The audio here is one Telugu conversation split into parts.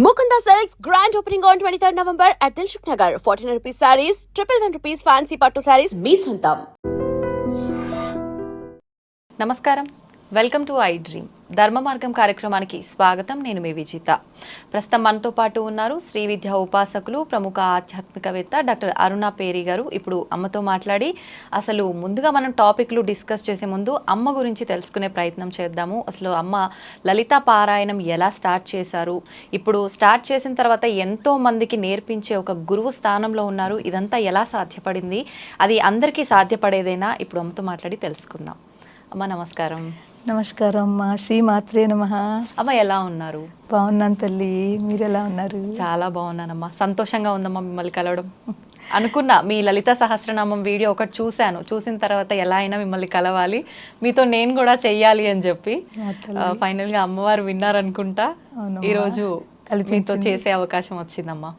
Mukunda Silks grand opening on 23rd November at Dilshuk Nagar. 1400 rupees sarees, 111 rupees fancy pattu sarees, మీ సొంతం. నమస్కారం, వెల్కమ్ టు ఐ డ్రీమ్ ధర్మ మార్గం కార్యక్రమానికి స్వాగతం. నేను మీ విజిత. ప్రస్తుతం మనతో పాటు ఉన్నారు శ్రీ విద్యా ఉపాసకులు, ప్రముఖ ఆధ్యాత్మికవేత్త డాక్టర్ అరుణ పేరి గారు. ఇప్పుడు అమ్మతో మాట్లాడి అసలు ముందుగా మనం టాపిక్లు డిస్కస్ చేసే ముందు అమ్మ గురించి తెలుసుకునే ప్రయత్నం చేద్దాము. అసలు అమ్మ లలితా పారాయణం ఎలా స్టార్ట్ చేశారు, ఇప్పుడు స్టార్ట్ చేసిన తర్వాత ఎంతో మందికి నేర్పించే ఒక గురువు స్థానంలో ఉన్నారు. ఇదంతా ఎలా సాధ్యపడింది, అది అందరికీ సాధ్యపడేదేనా? ఇప్పుడు అమ్మతో మాట్లాడి తెలుసుకుందాం. అమ్మ నమస్కారం. నమస్కారం అమ్మా, శ్రీమాత్రే నమః. అమ్మ ఎలా ఉన్నారు? బాగున్నాను తల్లి, మీరు ఎలా ఉన్నారు? చాలా బాగున్నానమ్మా, సంతోషంగా ఉందమ్మా మిమ్మల్ని కలవడం. అనుకున్నా మీ లలిత సహస్రనామం వీడియో ఒకటి చూశాను, చూసిన తర్వాత ఎలా అయినా మిమ్మల్ని కలవాలి, మీతో నేను కూడా చెయ్యాలి అని చెప్పి ఫైనల్గా అమ్మవారు విన్నారనుకుంటా ఈరోజు మీతో చేసే అవకాశం వచ్చిందమ్మా.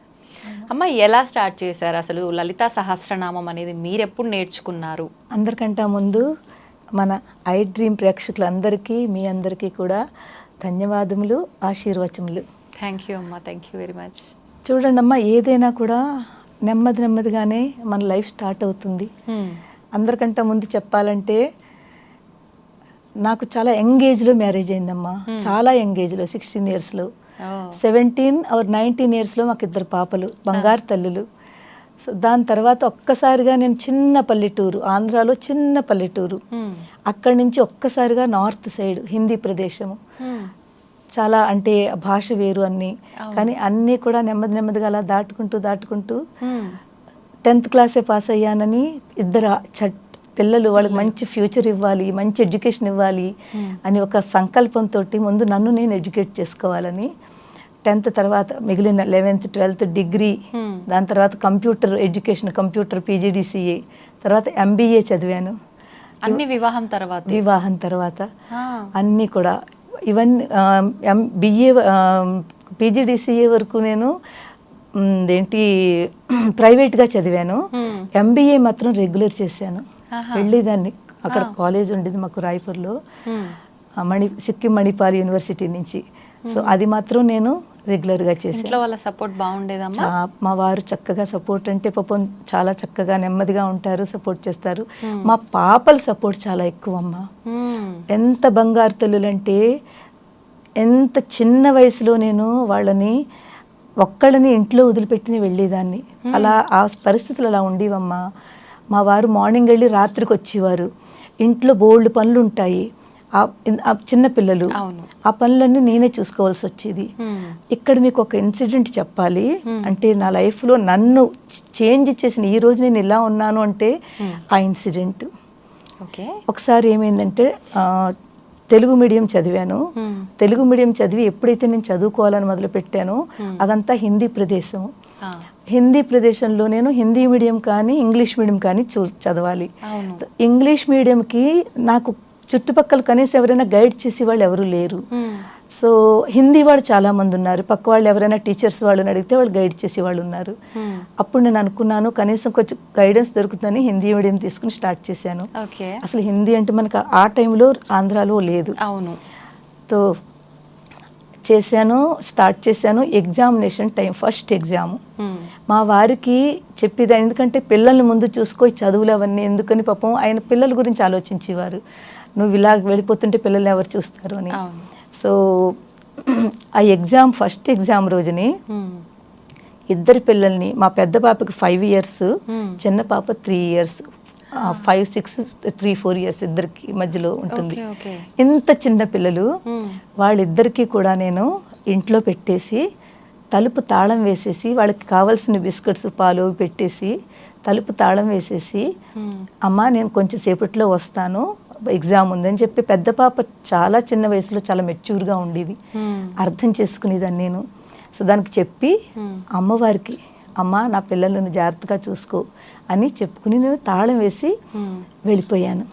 అమ్మ ఎలా స్టార్ట్ చేశారు అసలు లలిత సహస్రనామం అనేది? మీరు ఎప్పుడు నేర్చుకున్నారు? అందరికంటే ముందు మన ఐ డ్రీమ్ ప్రేక్షకులందరికీ, మీ అందరికీ కూడా ధన్యవాదములు, ఆశీర్వచములు. థ్యాంక్ యూ అమ్మా, థ్యాంక్ యూ వెరీ మచ్. చూడండి అమ్మా, ఏదైనా కూడా నెమ్మదిగానే మన లైఫ్ స్టార్ట్ అవుతుంది. అందరికంటే ముందు చెప్పాలంటే నాకు చాలా యంగ్ ఏజ్లో మ్యారేజ్ అయిందమ్మా, చాలా యంగ్ ఏజ్లో, 16 yearsలో. 17 or 19 yearsలో మాకు 2 పాపలు, బంగారు తల్లులు. సో దాని తర్వాత ఒక్కసారిగా నేను చిన్న పల్లెటూరు, ఆంధ్రాలో చిన్న పల్లెటూరు, అక్కడి నుంచి ఒక్కసారిగా నార్త్ సైడ్ హిందీ ప్రదేశము. చాలా అంటే భాష వేరు అన్నీ, కానీ అన్నీ కూడా నెమ్మదిగా అలా దాటుకుంటూ 10th క్లాసే పాస్ అయ్యానని 2 పిల్లలు, వాళ్ళకి మంచి ఫ్యూచర్ ఇవ్వాలి, మంచి ఎడ్యుకేషన్ ఇవ్వాలి అని ఒక సంకల్పంతో ముందు నన్ను నేను ఎడ్యుకేట్ చేసుకోవాలని 10th తర్వాత మిగిలిన 11th 12th డిగ్రీ, దాని తర్వాత కంప్యూటర్ ఎడ్యుకేషన్, కంప్యూటర్ PGDCA, తర్వాత MBA చదివాను. అన్ని వివాహం తర్వాత అన్నీ కూడా ఇవన్నీ BA PGDCA వరకు నేను ప్రైవేట్గా చదివాను. MBA మాత్రం రెగ్యులర్ చేశాను, వెళ్ళేదాన్ని. అక్కడ కాలేజ్ ఉండేది మాకు రాయ్పూర్లో, సిక్కిం మణిపాల్ యూనివర్సిటీ నుంచి. సో అది మాత్రం నేను రెగ్యులర్గా చేశాను. వాళ్ళ సపోర్ట్ బాగుండేదమ్మా? మా వారు చక్కగా సపోర్ట్, అంటే పాపం చాలా చక్కగా నెమ్మదిగా ఉంటారు, సపోర్ట్ చేస్తారు. మా పాపల సపోర్ట్ చాలా ఎక్కువ అమ్మా. ఎంత బంగారు తల్లులంటే, ఎంత చిన్న వయసులో నేను వాళ్ళని ఒక్కళ్ళని ఇంట్లో వదిలిపెట్టి వెళ్ళేదాన్ని. అలా ఆ పరిస్థితులు అలా ఉండేవమ్మా. మా వారు మార్నింగ్ వెళ్ళి రాత్రికి వచ్చేవారు. ఇంట్లో బోల్డ్ పనులు ఉంటాయి, చిన్న పిల్లలు, ఆ పనులన్నీ నేనే చూసుకోవాల్సి వచ్చేది. ఇక్కడ మీకు ఒక ఇన్సిడెంట్ చెప్పాలి. అంటే నా లైఫ్లో నన్ను చేంజ్ చేసిన, ఈ రోజు నేను ఇలా ఉన్నాను అంటే ఆ ఇన్సిడెంట్. ఒకసారి ఏమైందంటే, తెలుగు మీడియం చదివాను. తెలుగు మీడియం చదివి ఎప్పుడైతే నేను చదువుకోవాలని మొదలు పెట్టానో అదంతా హిందీ ప్రదేశం. హిందీ ప్రదేశంలో నేను హిందీ మీడియం కానీ ఇంగ్లీష్ మీడియం కానీ చదవాలి. ఇంగ్లీష్ మీడియంకి నాకు చుట్టుపక్కల కనీసం ఎవరైనా గైడ్ చేసే వాళ్ళు ఎవరు లేరు. సో హిందీ వాళ్ళు చాలా మంది ఉన్నారు, పక్క వాళ్ళు ఎవరైనా టీచర్స్ వాళ్ళని అడిగితే వాళ్ళు గైడ్ చేసే వాళ్ళు ఉన్నారు. అప్పుడు నేను అనుకున్నాను కనీసం కొంచెం గైడెన్స్ దొరుకుతుందని హిందీ మీడియం తీసుకుని స్టార్ట్ చేశాను. అసలు హిందీ అంటే మనకు ఆ టైంలో ఆంధ్రాలో లేదు. తో స్టార్ట్ చేశాను. Examination time, first exam. మా వారికి చెప్పేది, ఎందుకంటే పిల్లల్ని ముందు చూసుకో, చదువులు అవన్నీ ఎందుకని, పాపం ఆయన పిల్లల గురించి ఆలోచించేవారు. నువ్వు ఇలా వెళ్ళిపోతుంటే పిల్లల్ని ఎవరు చూస్తారు అని. సో ఆ ఎగ్జామ్, ఫస్ట్ ఎగ్జామ్ రోజుని 2 పిల్లల్ని, మా పెద్ద పాపకి 5 years, చిన్న పాప 3 years, 5, 6, 3, 4 years ఇద్దరికి మధ్యలో ఉంటుంది. ఇంత చిన్న పిల్లలు, వాళ్ళిద్దరికీ కూడా నేను ఇంట్లో పెట్టేసి తలుపు తాళం వేసేసి, వాళ్ళకి కావాల్సిన బిస్కెట్స్, పాలు పెట్టేసి తలుపు తాళం వేసేసి, అమ్మ నేను కొంచెం సేపట్లో వస్తాను, ఎగ్జామ్ ఉందని చెప్పి, పెద్ద పాప చాలా చిన్న వయసులో చాలా మెచ్యూర్గా ఉండేది, అర్థం చేసుకునేదాన్ని నేను. సో దానికి చెప్పి అమ్మవారికి, అమ్మ నా పిల్లలను జాగ్రత్తగా చూసుకో అని చెప్పుకుని నేను తాళం వేసి వెళ్ళిపోయాను.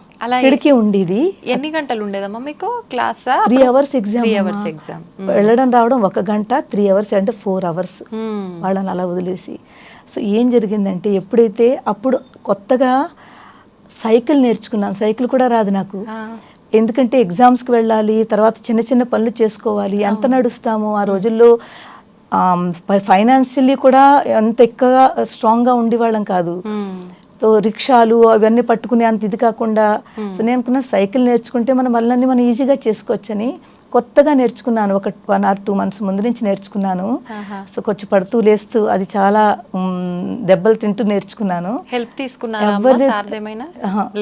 కిటికీ ఉండేది. ఎన్ని గంటలు ఉండేదమ్మా మీకు క్లాస్? 3 hours exam. వెళ్ళడం రావడం 1 గంట, 3 hours అంటే 4 hours వాళ్ళని అలా వదిలేసి. సో ఏం జరిగిందంటే, ఎప్పుడైతే అప్పుడు కొత్తగా సైకిల్ నేర్చుకున్నాను, సైకిల్ కూడా రాదు నాకు. ఎందుకంటే ఎగ్జామ్స్కి వెళ్ళాలి, తర్వాత చిన్న చిన్న పనులు చేసుకోవాలి, ఎంత నడుస్తాము ఆ రోజుల్లో. ఫైనాన్షియల్లీ కూడా అంత ఎక్కువగా స్ట్రాంగ్గా ఉండేవాళ్ళం కాదు. సో రిక్షాలు అవన్నీ పట్టుకునే అంత ఇది కాకుండా, సో నేను అనుకున్నా సైకిల్ నేర్చుకుంటే మనం వాళ్ళని మనం ఈజీగా చేసుకోవచ్చని కొత్తగా నేర్చుకున్నాను. ఒక 1 or 2 months ముందు నుంచి నేర్చుకున్నాను. సో కొంచెం పడుతూ లేస్తూ అది చాలా దెబ్బలు తింటూ నేర్చుకున్నాను. హెల్ప్ తీసుకున్నారా?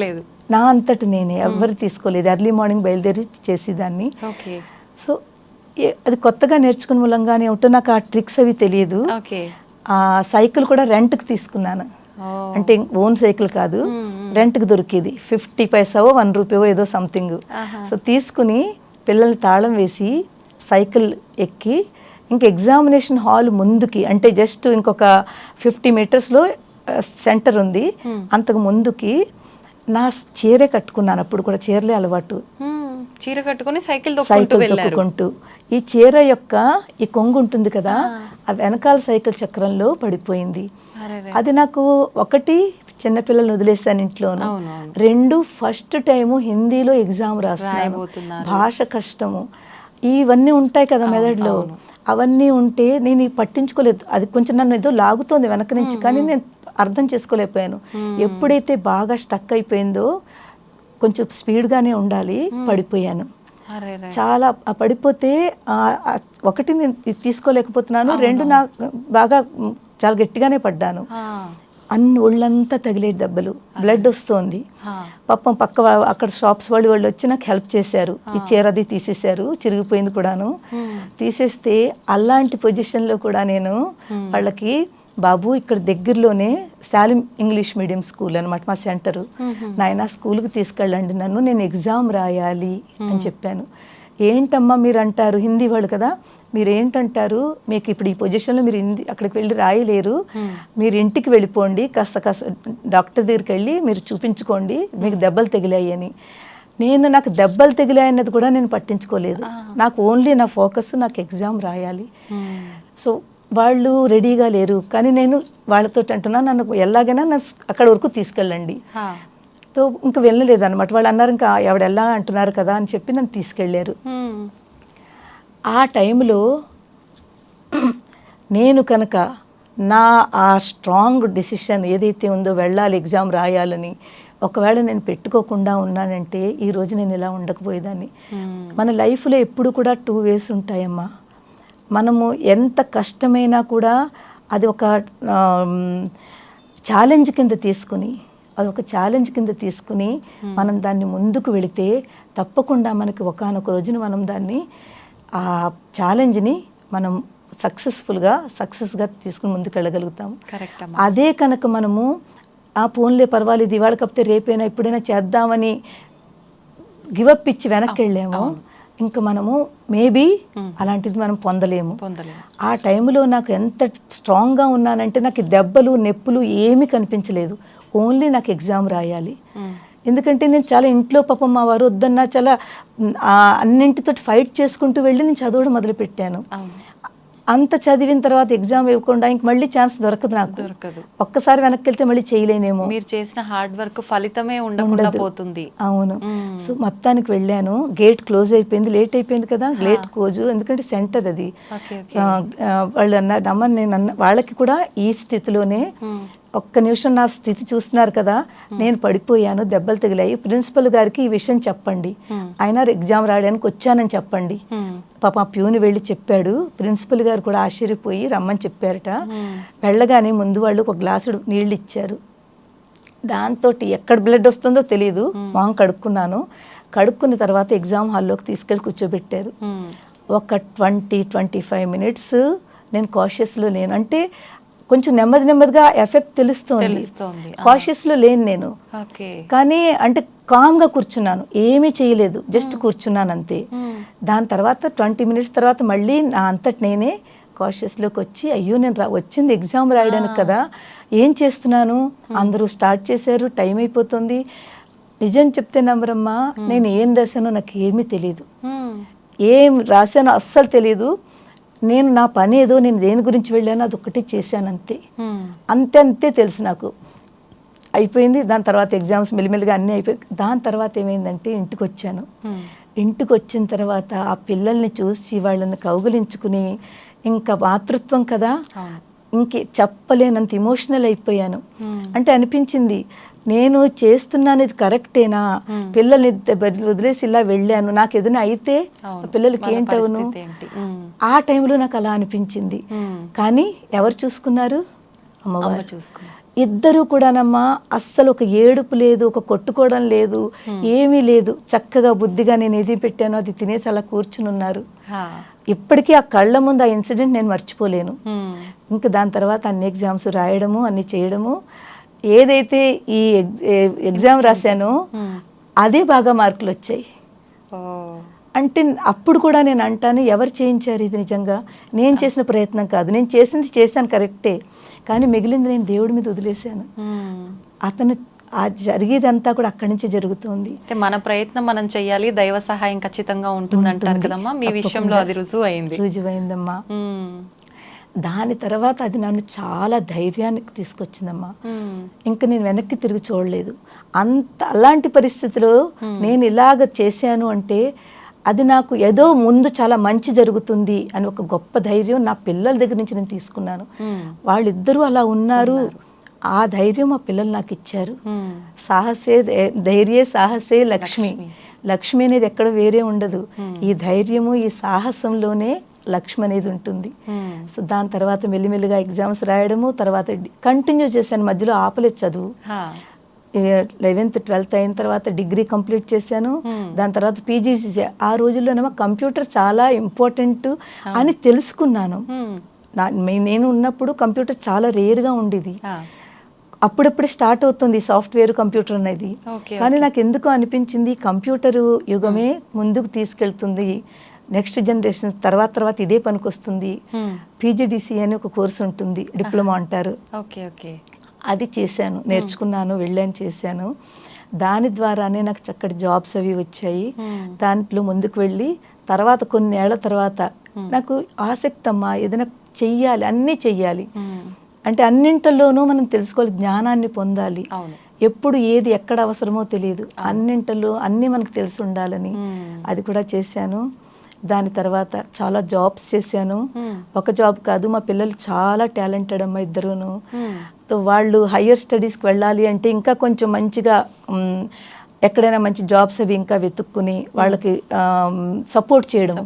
లేదు, నా అంతటి నేనే, ఎవరు తీసుకోలేదు. ఎర్లీ మార్నింగ్ బయలుదేరి చేసేదాన్ని. సో అది కొత్తగా నేర్చుకున్న మూలంగానే ఉంటూ నాకు ఆ ట్రిక్స్ అవి తెలియదు. ఆ సైకిల్ కూడా రెంట్కి తీసుకున్నాను. అంటే ఓన్ సైకిల్ కాదు, రెంట్కి దొరికేది. 50 పైసావో 1 రూపాయో ఏదో సంథింగ్. సో తీసుకుని పిల్లల్ని తాళం వేసి సైకిల్ ఎక్కి ఇంక ఎగ్జామినేషన్ హాల్ ముందుకి, అంటే జస్ట్ ఇంకొక 50 మీటర్స్లో సెంటర్ ఉంది, అంతకు ముందుకి నా చీరే కట్టుకున్నాను. అప్పుడు కూడా చీరలే అలవాటు. చీర కట్టుకుని సైకిల్ తొక్కుకుంటూ ఈ చీర యొక్క ఈ కొంగు ఉంటుంది కదా, ఆ వెనకాల సైకిల్ చక్రంలో పడిపోయింది. అది నాకు ఒకటి చిన్నపిల్లలు వదిలేసాను ఇంట్లోను, 2 ఫస్ట్ టైము హిందీలో ఎగ్జామ్ రాస్తున్నాను. భాష కష్టము, ఇవన్నీ ఉంటాయి కదా మెదడులో, అవన్నీ ఉంటే నేను పట్టించుకోలేదు. అది కొంచెం నన్ను ఏదో లాగుతోంది వెనక నుంచి, కానీ నేను అర్థం చేసుకోలేకపోయాను. ఎప్పుడైతే బాగా స్టక్ అయిపోయిందో, కొంచెం స్పీడ్గానే ఉండాలి, పడిపోయాను. చాలా పడిపోతే ఒకటి నేను తీసుకోలేకపోతున్నాను, 2 నాకు బాగా చాలా గట్టిగానే పడ్డాను. అన్ని ఒళ్ళంతా తగిలే దెబ్బలు, బ్లడ్ వస్తోంది. పాపం పక్క అక్కడ షాప్స్ వాళ్ళు వచ్చి నాకు హెల్ప్ చేశారు. ఈ చీర అది తీసేశారు, చిరిగిపోయింది కూడాను. తీసేస్తే అలాంటి పొజిషన్లో కూడా నేను వాళ్ళకి, బాబు ఇక్కడ దగ్గరలోనే సాలిం ఇంగ్లీష్ మీడియం స్కూల్ అనమాట మా సెంటరు, నాయన స్కూల్కి తీసుకెళ్ళండి నన్ను, నేను ఎగ్జామ్ రాయాలి అని చెప్పాను. ఏంటమ్మా మీరు అంటారు, హిందీ వాళ్ళు కదా, మీరు ఏంటంటారు, మీకు ఇప్పుడు ఈ పొజిషన్లో మీరు అక్కడికి వెళ్ళి రాయలేరు, మీరు ఇంటికి వెళ్ళిపోండి, కాస్త డాక్టర్ దగ్గరికి వెళ్ళి మీరు చూపించుకోండి, మీకు దెబ్బలు తగిలాయి అని. నాకు దెబ్బలు తగిలాయి అన్నది కూడా నేను పట్టించుకోలేదు. నాకు ఓన్లీ నా ఫోకస్ నాకు ఎగ్జామ్ రాయాలి. సో వాళ్ళు రెడీగా లేరు, కానీ నేను వాళ్ళతో అంటున్నా, నన్ను ఎలాగైనా నన్ను అక్కడ వరకు తీసుకెళ్ళండి. తో ఇంకా వెళ్ళలేదు అనమాట. వాళ్ళు అన్నారు ఇంకా ఎవడెలా అంటున్నారు కదా అని చెప్పి నన్ను తీసుకెళ్ళారు. ఆ టైంలో నేను కనుక ఆ స్ట్రాంగ్ డెసిషన్ ఏదైతే ఉందో, వెళ్ళాలి ఎగ్జామ్ రాయాలని, ఒకవేళ నేను పెట్టుకోకుండా ఉన్నానంటే ఈరోజు నేను ఇలా ఉండకపోయేదాన్ని. మన లైఫ్లో ఎప్పుడు కూడా 2 ways ఉంటాయమ్మా. మనము ఎంత కష్టమైనా కూడా అది ఒక ఛాలెంజ్ కింద తీసుకుని మనం దాన్ని ముందుకు వెళితే తప్పకుండా మనకి ఒకానొక రోజున మనం దాన్ని, ఆ ఛాలెంజ్ని మనం సక్సెస్గా తీసుకుని ముందుకు వెళ్ళగలుగుతాము. అదే కనుక మనము పోన్లే పర్వాలేదు, ఇవాళ కాకపోతే రేపైనా ఎప్పుడైనా చేద్దామని గివప్ ఇచ్చి వెనక్కి వెళ్ళాము, ఇంకా మనము మేబీ అలాంటిది మనం పొందలేము. ఆ టైంలో నాకు ఎంత స్ట్రాంగ్గా ఉన్నానంటే నాకు దెబ్బలు నొప్పులు ఏమీ కనిపించలేదు, ఓన్లీ నాకు ఎగ్జామ్ రాయాలి. ఎందుకంటే నేను చాలా ఇంట్లో పాపం మా వారు వద్దన్నా చాలా అన్నింటితో ఫైట్ చేసుకుంటూ వెళ్ళి నేను చదవడం మొదలుపెట్టాను. అంత చదివిన తర్వాత ఎగ్జామ్ ఇవ్వకుండా ఇంక మళ్ళీ ఛాన్స్ దొరకదు నాకు. ఒక్కసారి వెనక్కి వెళ్తే మళ్ళీ చేయలేనేమో. మీరు చేసిన హార్డ్ వర్క్ ఫలితమే ఉండకుండా పోతుంది. అవును. సో మొత్తానికి వెళ్ళాను, గేట్ క్లోజ్ అయిపోయింది, లేట్ అయిపోయింది కదా, గేట్ క్లోజ్, ఎందుకంటే సెంటర్ అది. వాళ్ళు అన్నారు అమ్మ, నేను వాళ్ళకి కూడా ఈ స్థితిలోనే, ఒక్క నిమిషం నా స్థితి చూస్తున్నారు కదా, నేను పడిపోయాను, దెబ్బలు తగిలాయి, ప్రిన్సిపల్ గారికి ఈ విషయం చెప్పండి, ఆయన ఎగ్జామ్ రాయడానికి వచ్చానని చెప్పండి. పాప ప్యూని వెళ్ళి చెప్పాడు. ప్రిన్సిపల్ గారు కూడా ఆశ్చర్యపోయి రమ్మని చెప్పారట. వెళ్ళగానే ముందు వాళ్ళు ఒక గ్లాసుడు నీళ్ళు ఇచ్చారు. దాంతో ఎక్కడ బ్లడ్ వస్తుందో తెలియదు, మొహం కడుక్కున్నాను. కడుక్కున్న తర్వాత ఎగ్జామ్ హాల్లోకి తీసుకెళ్ళి కూర్చోబెట్టారు. ఒక 20-25 minutes నేను కాషియస్లో లేను, అంటే కొంచెం నెమ్మదిగా ఎఫెక్ట్ తెలుస్తోంది, కాషియస్లో లేను నేను. కానీ అంటే కామ్గా కూర్చున్నాను, ఏమీ చేయలేదు, జస్ట్ కూర్చున్నాను అంతే. దాని తర్వాత 20 minutes తర్వాత మళ్ళీ నా అంతటి నేనే కాషియస్లోకి వచ్చి, అయ్యో నేను వచ్చింది ఎగ్జామ్ రాయడానికి కదా, ఏం చేస్తున్నాను, అందరూ స్టార్ట్ చేశారు, టైం అయిపోతుంది. నిజం చెప్తే నమ్మరమ్మా, నేను ఏం రాశానో నాకు ఏమీ తెలియదు, ఏం రాశానో అస్సలు తెలియదు. నేను నా పని ఏదో, నేను దేని గురించి వెళ్ళానో అది ఒక్కటే చేశాను అంతే. అంతే తెలుసు నాకు. అయిపోయింది. దాని తర్వాత ఎగ్జామ్స్ మెల్లిమెల్లిగా అన్నీ అయిపోయి, దాని తర్వాత ఏమైందంటే ఇంటికి వచ్చాను. ఇంటికి వచ్చిన తర్వాత ఆ పిల్లల్ని చూసి వాళ్ళని కౌగిలించుకుని ఇంకా మాతృత్వం కదా, అవును. ఇంకే చెప్పలేనంత ఇమోషనల్ అయిపోయాను. అంటే అనిపించింది నేను చేస్తున్నాను ఇది కరెక్టేనా, పిల్లల్ని వదిలేసి ఇలా వెళ్ళాను, నాకు ఏదైనా అయితే అవును. పిల్లలకి వాళ్ళ ఏంటవును. పరిస్థితి ఏంటి? ఆ టైంలో నాకు అలా అనిపించింది. కానీ ఎవరు చూసుకున్నారు? అమ్మ అమ్మవారు. చూసుకున్నా. ఇద్దరు కూడానమ్మా అస్సలు ఒక ఏడుపు లేదు, ఒక కొట్టుకోవడం లేదు, ఏమీ లేదు. చక్కగా బుద్ధిగా నేను ఏది పెట్టానో అది తినేసి అలా కూర్చుని ఉన్నారు. ఇప్పటికీ ఆ కళ్ళ ముందు ఆ ఇన్సిడెంట్ నేను మర్చిపోలేను. ఇంకా దాని తర్వాత అన్ని ఎగ్జామ్స్ రాయడము, అన్ని చేయడము, ఏదైతే ఈ ఎగ్జామ్ రాశానో అదే బాగా మార్కులు వచ్చాయి. అంటే అప్పుడు కూడా నేను అంటాను, ఎవరు చేయించారు ఇది? నిజంగా నేను చేసిన ప్రయత్నం కాదు, నేను చేశాను కరెక్టే, కానీ మిగిలింది నేను దేవుడి మీద వదిలేశాను. అతను ఆ జరిగేదంతా కూడా అక్కడి నుంచే జరుగుతుంది. అంటే మన ప్రయత్నం మనం చెయ్యాలి, దైవ సహాయం ఖచ్చితంగా ఉంటుంది అంటారు కదమ్మా. మీ విషయంలో అది రుజువైందమ్మా. దాని తర్వాత అది నన్ను చాలా ధైర్యానికి తీసుకొచ్చిందమ్మా. ఇంకా నేను వెనక్కి తిరిగి చూడలేదు. అలాంటి పరిస్థితిలో నేను ఇలాగ చేశాను అంటే అది నాకు ఏదో ముందు చాలా మంచి జరుగుతుంది అని ఒక గొప్ప ధైర్యం నా పిల్లల దగ్గర నుంచి నేను తీసుకున్నాను. వాళ్ళిద్దరూ అలా ఉన్నారు, ఆ ధైర్యం మా పిల్లలు నాకు ఇచ్చారు. ధైర్యే సాహసే లక్ష్మి. లక్ష్మి అనేది ఎక్కడ వేరే ఉండదు, ఈ ధైర్యము ఈ సాహసంలోనే లక్ష్మి అనేది ఉంటుంది. సో దాని తర్వాత మెల్లిమెల్లిగా ఎగ్జామ్స్ రాయడము, తర్వాత కంటిన్యూ చేశాను, మధ్యలో ఆపలేదు చదువు. 11th 12th అయిన తర్వాత డిగ్రీ కంప్లీట్ చేశాను. దాని తర్వాత పీజీ చేశాను. ఆ రోజుల్లోనేమో కంప్యూటర్ చాలా ఇంపార్టెంట్ అని తెలుసుకున్నాను. నేను ఉన్నప్పుడు కంప్యూటర్ చాలా రేర్గా ఉండేది, అప్పుడప్పుడు స్టార్ట్ అవుతుంది సాఫ్ట్వేర్ కంప్యూటర్ అనేది. కానీ నాకు ఎందుకో అనిపించింది కంప్యూటరు యుగమే ముందుకు తీసుకెళ్తుంది, నెక్స్ట్ జనరేషన్ తర్వాత ఇదే పనికొస్తుంది. పీజీడీసీ అని ఒక కోర్సు ఉంటుంది, డిప్లొమా అంటారు. అది చేశాను, నేర్చుకున్నాను, వెళ్ళాను, చేశాను. దాని ద్వారానే నాకు చక్కటి జాబ్స్ అవి వచ్చాయి. దాంట్లో ముందుకు వెళ్ళి తర్వాత కొన్ని ఏళ్ల తర్వాత నాకు ఆసక్తి అమ్మా, ఏదైనా చెయ్యాలి, అన్నీ చెయ్యాలి అంటే అన్నింటిలోనూ మనం తెలుసుకోవాలి, జ్ఞానాన్ని పొందాలి. ఎప్పుడు ఏది ఎక్కడ అవసరమో తెలియదు, అన్నింటిలో అన్నీ మనకు తెలిసి ఉండాలని అది కూడా చేశాను. దాని తర్వాత చాలా జాబ్స్ చేశాను. ఒక జాబ్ కాదు, మా పిల్లలు చాలా టాలెంటెడ్ అమ్మ ఇద్దరును. వాళ్ళు హయ్యర్ స్టడీస్కి వెళ్ళాలి అంటే ఇంకా కొంచెం మంచిగా ఎక్కడైనా మంచి జాబ్స్ అవి ఇంకా వెతుక్కుని వాళ్ళకి సపోర్ట్ చేయడం,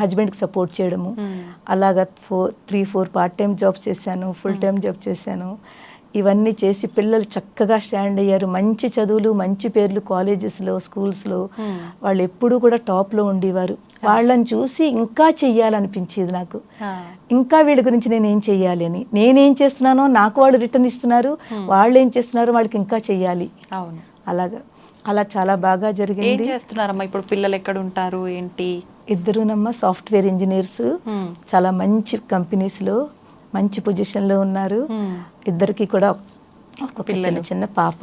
హస్బెండ్కి సపోర్ట్ చేయడము, అలాగా 3-4 పార్ట్ టైం జాబ్స్ చేశాను, ఫుల్ టైం జాబ్ చేశాను. ఇవన్నీ చేసి పిల్లలు చక్కగా స్టాండ్ అయ్యారు, మంచి చదువులు, మంచి పేర్లు కాలేజెస్లో, స్కూల్స్లో. వాళ్ళు ఎప్పుడూ కూడా టాప్లో ఉండేవారు. వాళ్ళని చూసి ఇంకా చెయ్యాలనిపించేది నాకు, ఇంకా వీళ్ళ గురించి నేనేం చెయ్యాలి అని. నేనేం చేస్తున్నానో నాకు వాళ్ళు రిటర్న్ ఇస్తున్నారు, వాళ్ళు ఏం చేస్తున్నారో వాళ్ళకి ఇంకా చెయ్యాలి. అలా చాలా బాగా జరిగింది. చేస్తున్నారమ్మా ఇప్పుడు పిల్లలు ఎక్కడ ఉంటారు ఏంటి? ఇద్దరునమ్మా సాఫ్ట్వేర్ ఇంజనీర్స్, చాలా మంచి కంపెనీస్లో మంచి పొజిషన్లో ఉన్నారు. ఇద్దరికి కూడా ఒక చిన్న పాప,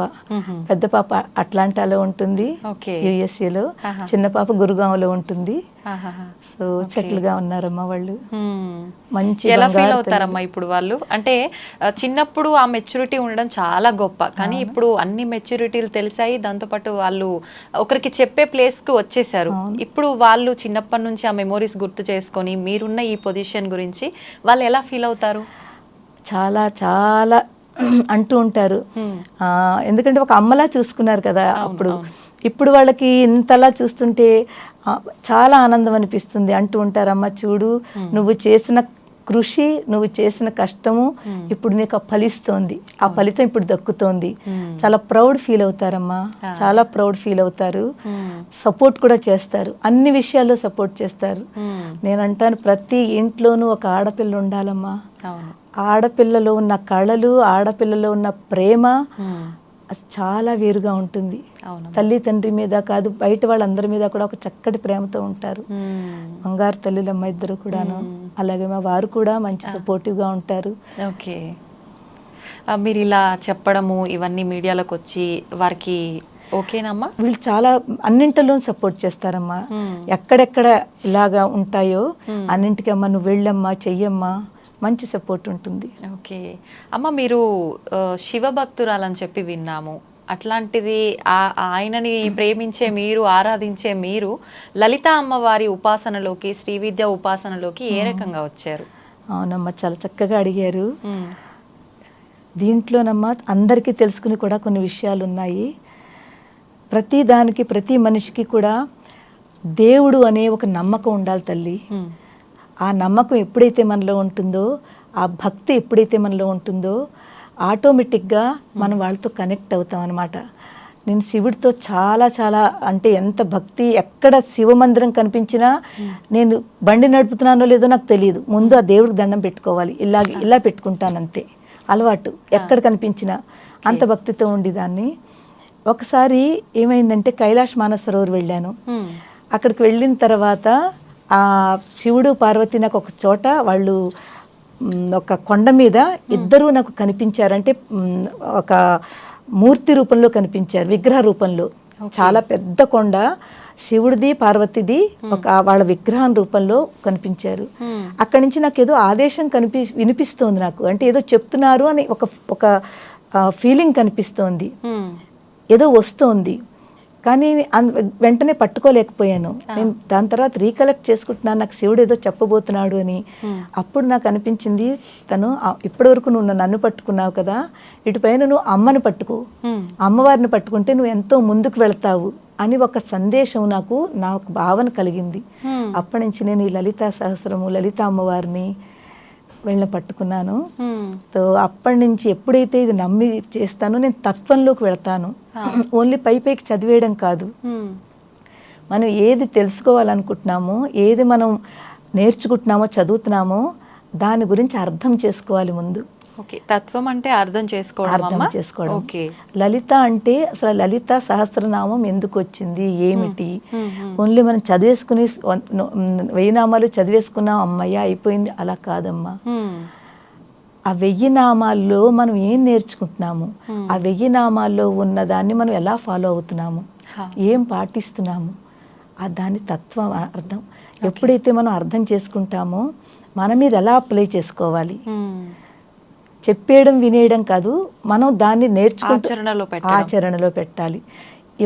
పెద్ద పాప అట్లాంటాలో ఉంటుంది యుఎస్ఏలో, చిన్న పాప గురుగాంలో ఉంటుంది. సో సెటిల్ గా ఉన్నారమ్మా వాళ్ళు. మంచి ఎలా ఫీల్ అవుతారమ్మా ఇప్పుడు వాళ్ళు? అంటే చిన్నప్పుడు ఆ మెచ్యూరిటీ ఉండడం చాలా గొప్ప, కానీ ఇప్పుడు అన్ని మెచ్యూరిటీలు తెలిసాయి, దాంతోపాటు వాళ్ళు ఒకరికి చెప్పే ప్లేస్ కు వచ్చేసారు. ఇప్పుడు వాళ్ళు చిన్నప్పటి నుంచి ఆ మెమోరీస్ గుర్తు చేసుకొని మీరున్న ఈ పొజిషన్ గురించి వాళ్ళు ఎలా ఫీల్ అవుతారు? చాలా చాలా అంటూ ఉంటారు, ఎందుకంటే ఒక అమ్మలా చూసుకున్నారు కదా అప్పుడు. ఇప్పుడు వాళ్ళకి ఇంతలా చూస్తుంటే చాలా ఆనందం అనిపిస్తుంది. అంటూ ఉంటారు, అమ్మ చూడు నువ్వు చేసిన కృషి, నువ్వు చేసిన కష్టము ఇప్పుడు నీకు ఫలిస్తోంది, ఆ ఫలితం ఇప్పుడు దక్కుతోంది. చాలా ప్రౌడ్ ఫీల్ అవుతారమ్మా, చాలా ప్రౌడ్ ఫీల్ అవుతారు. సపోర్ట్ కూడా చేస్తారు, అన్ని విషయాల్లో సపోర్ట్ చేస్తారు. నేను అంటాను ప్రతి ఇంట్లోనూ ఒక ఆడపిల్ల ఉండాలమ్మా. ఆడపిల్లలో ఉన్న కళలు, ఆడపిల్లలో ఉన్న ప్రేమ అది చాలా వేరుగా ఉంటుంది. తల్లి తండ్రి మీద కాదు, బయట వాళ్ళందరి మీద కూడా ఒక చక్కటి ప్రేమతో ఉంటారు. బంగారు తల్లులమ్మ ఇద్దరు కూడాను. అలాగే మా వారు కూడా మంచి సపోర్టివ్గా ఉంటారు. ఓకే, మీరు ఇలా చెప్పడము ఇవన్నీ మీడియాలోకి వచ్చి వారికి ఓకేనమ్మా? వీళ్ళు చాలా అన్నింటిలో సపోర్ట్ చేస్తారమ్మా. ఎక్కడెక్కడ ఇలాగా ఉంటాయో అన్నింటికి అమ్మ నువ్వు వెళ్ళమ్మా, చెయ్యమ్మా, మంచి సపోర్ట్ ఉంటుంది. ఓకే అమ్మ, మీరు శివభక్తురాలని చెప్పి విన్నాము. అట్లాంటిది ఆయనని ప్రేమించే మీరు, ఆరాధించే మీరు లలిత అమ్మవారి ఉపాసనలోకి, శ్రీ విద్య ఉపాసనలోకి ఏ రకంగా వచ్చారు? అవునమ్మా, చాలా చక్కగా అడిగారు. దీంట్లోనమ్మా అందరికీ తెలుసుకుని కూడా కొన్ని విషయాలు ఉన్నాయి. ప్రతి దానికి, ప్రతి మనిషికి కూడా దేవుడు అనే ఒక నమ్మకం ఉండాలి తల్లి. ఆ నమ్మకం ఎప్పుడైతే మనలో ఉంటుందో, ఆ భక్తి ఎప్పుడైతే మనలో ఉంటుందో, ఆటోమేటిక్గా మనం వాళ్ళతో కనెక్ట్ అవుతాం అన్నమాట. నేను శివుడితో చాలా చాలా అంటే ఎంత భక్తి, ఎక్కడ శివ మందిరం కనిపించినా నేను బండి నడుపుతున్నానో లేదో నాకు తెలియదు, ముందు ఆ దేవుడికి దండం పెట్టుకోవాలి, ఇలా పెట్టుకుంటాను అంతే అలవాటు. ఎక్కడ కనిపించినా అంత భక్తితో ఉండేదాన్ని. ఒకసారి ఏమైందంటే కైలాష్ మానసరోవర్ వెళ్ళాను. అక్కడికి వెళ్ళిన తర్వాత ఆ శివుడు పార్వతి నాకు ఒక చోట వాళ్ళు ఒక కొండ మీద ఇద్దరూ నాకు కనిపించారు. అంటే ఒక మూర్తి రూపంలో కనిపించారు, విగ్రహ రూపంలో. చాలా పెద్ద కొండ, శివుడిది పార్వతిది ఒక వాళ్ళ విగ్రహం రూపంలో కనిపించారు. అక్కడి నుంచి నాకు ఏదో ఆదేశం వినిపిస్తోంది నాకు, అంటే ఏదో చెప్తున్నారు అని ఒక ఫీలింగ్ కనిపిస్తోంది, ఏదో వస్తోంది. కానీ వెంటనే పట్టుకోలేకపోయాను. నేను దాని తర్వాత రీకలెక్ట్ చేసుకుంటున్నాను, నాకు శివుడు ఏదో చెప్పబోతున్నాడు అని. అప్పుడు నాకు అనిపించింది, తను ఇప్పటి వరకు నువ్వు నన్ను పట్టుకున్నావు కదా, ఇటుపైన నువ్వు అమ్మని పట్టుకో, అమ్మవారిని పట్టుకుంటే నువ్వు ఎంతో ముందుకు వెళ్తావు అని ఒక సందేశం నాకు భావన కలిగింది. అప్పటి నుంచి నేను ఈ లలితా సహస్రము, లలిత అమ్మవారిని పట్టుకున్నాను. సో అప్పటి నుంచి ఎప్పుడైతే ఇది నమ్మి చేస్తానో నేను తత్వంలోకి వెళ్తాను. ఓన్లీ పైకి చదివేయడం కాదు, మనం ఏది తెలుసుకోవాలనుకుంటున్నామో, ఏది మనం నేర్చుకుంటున్నామో, చదువుతున్నామో దాని గురించి అర్థం చేసుకోవాలి ముందు. ఓకే, తత్వం అంటే అర్థం చేసుకోవడం. లలిత అంటే అసలు లలిత సహస్రనామం ఎందుకు వచ్చింది, ఏమిటి? ఓన్లీ మనం చదివేసుకుని 1000 నామాలు చదివేసుకున్నాం, అమ్మయ్య అయిపోయింది, అలా కాదమ్మా. ఆ 1000 నామాల్లో మనం ఏం నేర్చుకుంటున్నాము, ఆ 1000 నామాల్లో ఉన్న దాన్ని మనం ఎలా ఫాలో అవుతున్నాము, ఏం పాటిస్తున్నాము, ఆ దాని తత్వం అర్థం ఎప్పుడైతే మనం అర్థం చేసుకుంటామో మన మీద ఎలా అప్లై చేసుకోవాలి, చెప్పేయడం వినేయడం కాదు, మనం దాన్ని నేర్చుకుంటూ ఆచరణలో పెట్టాలి.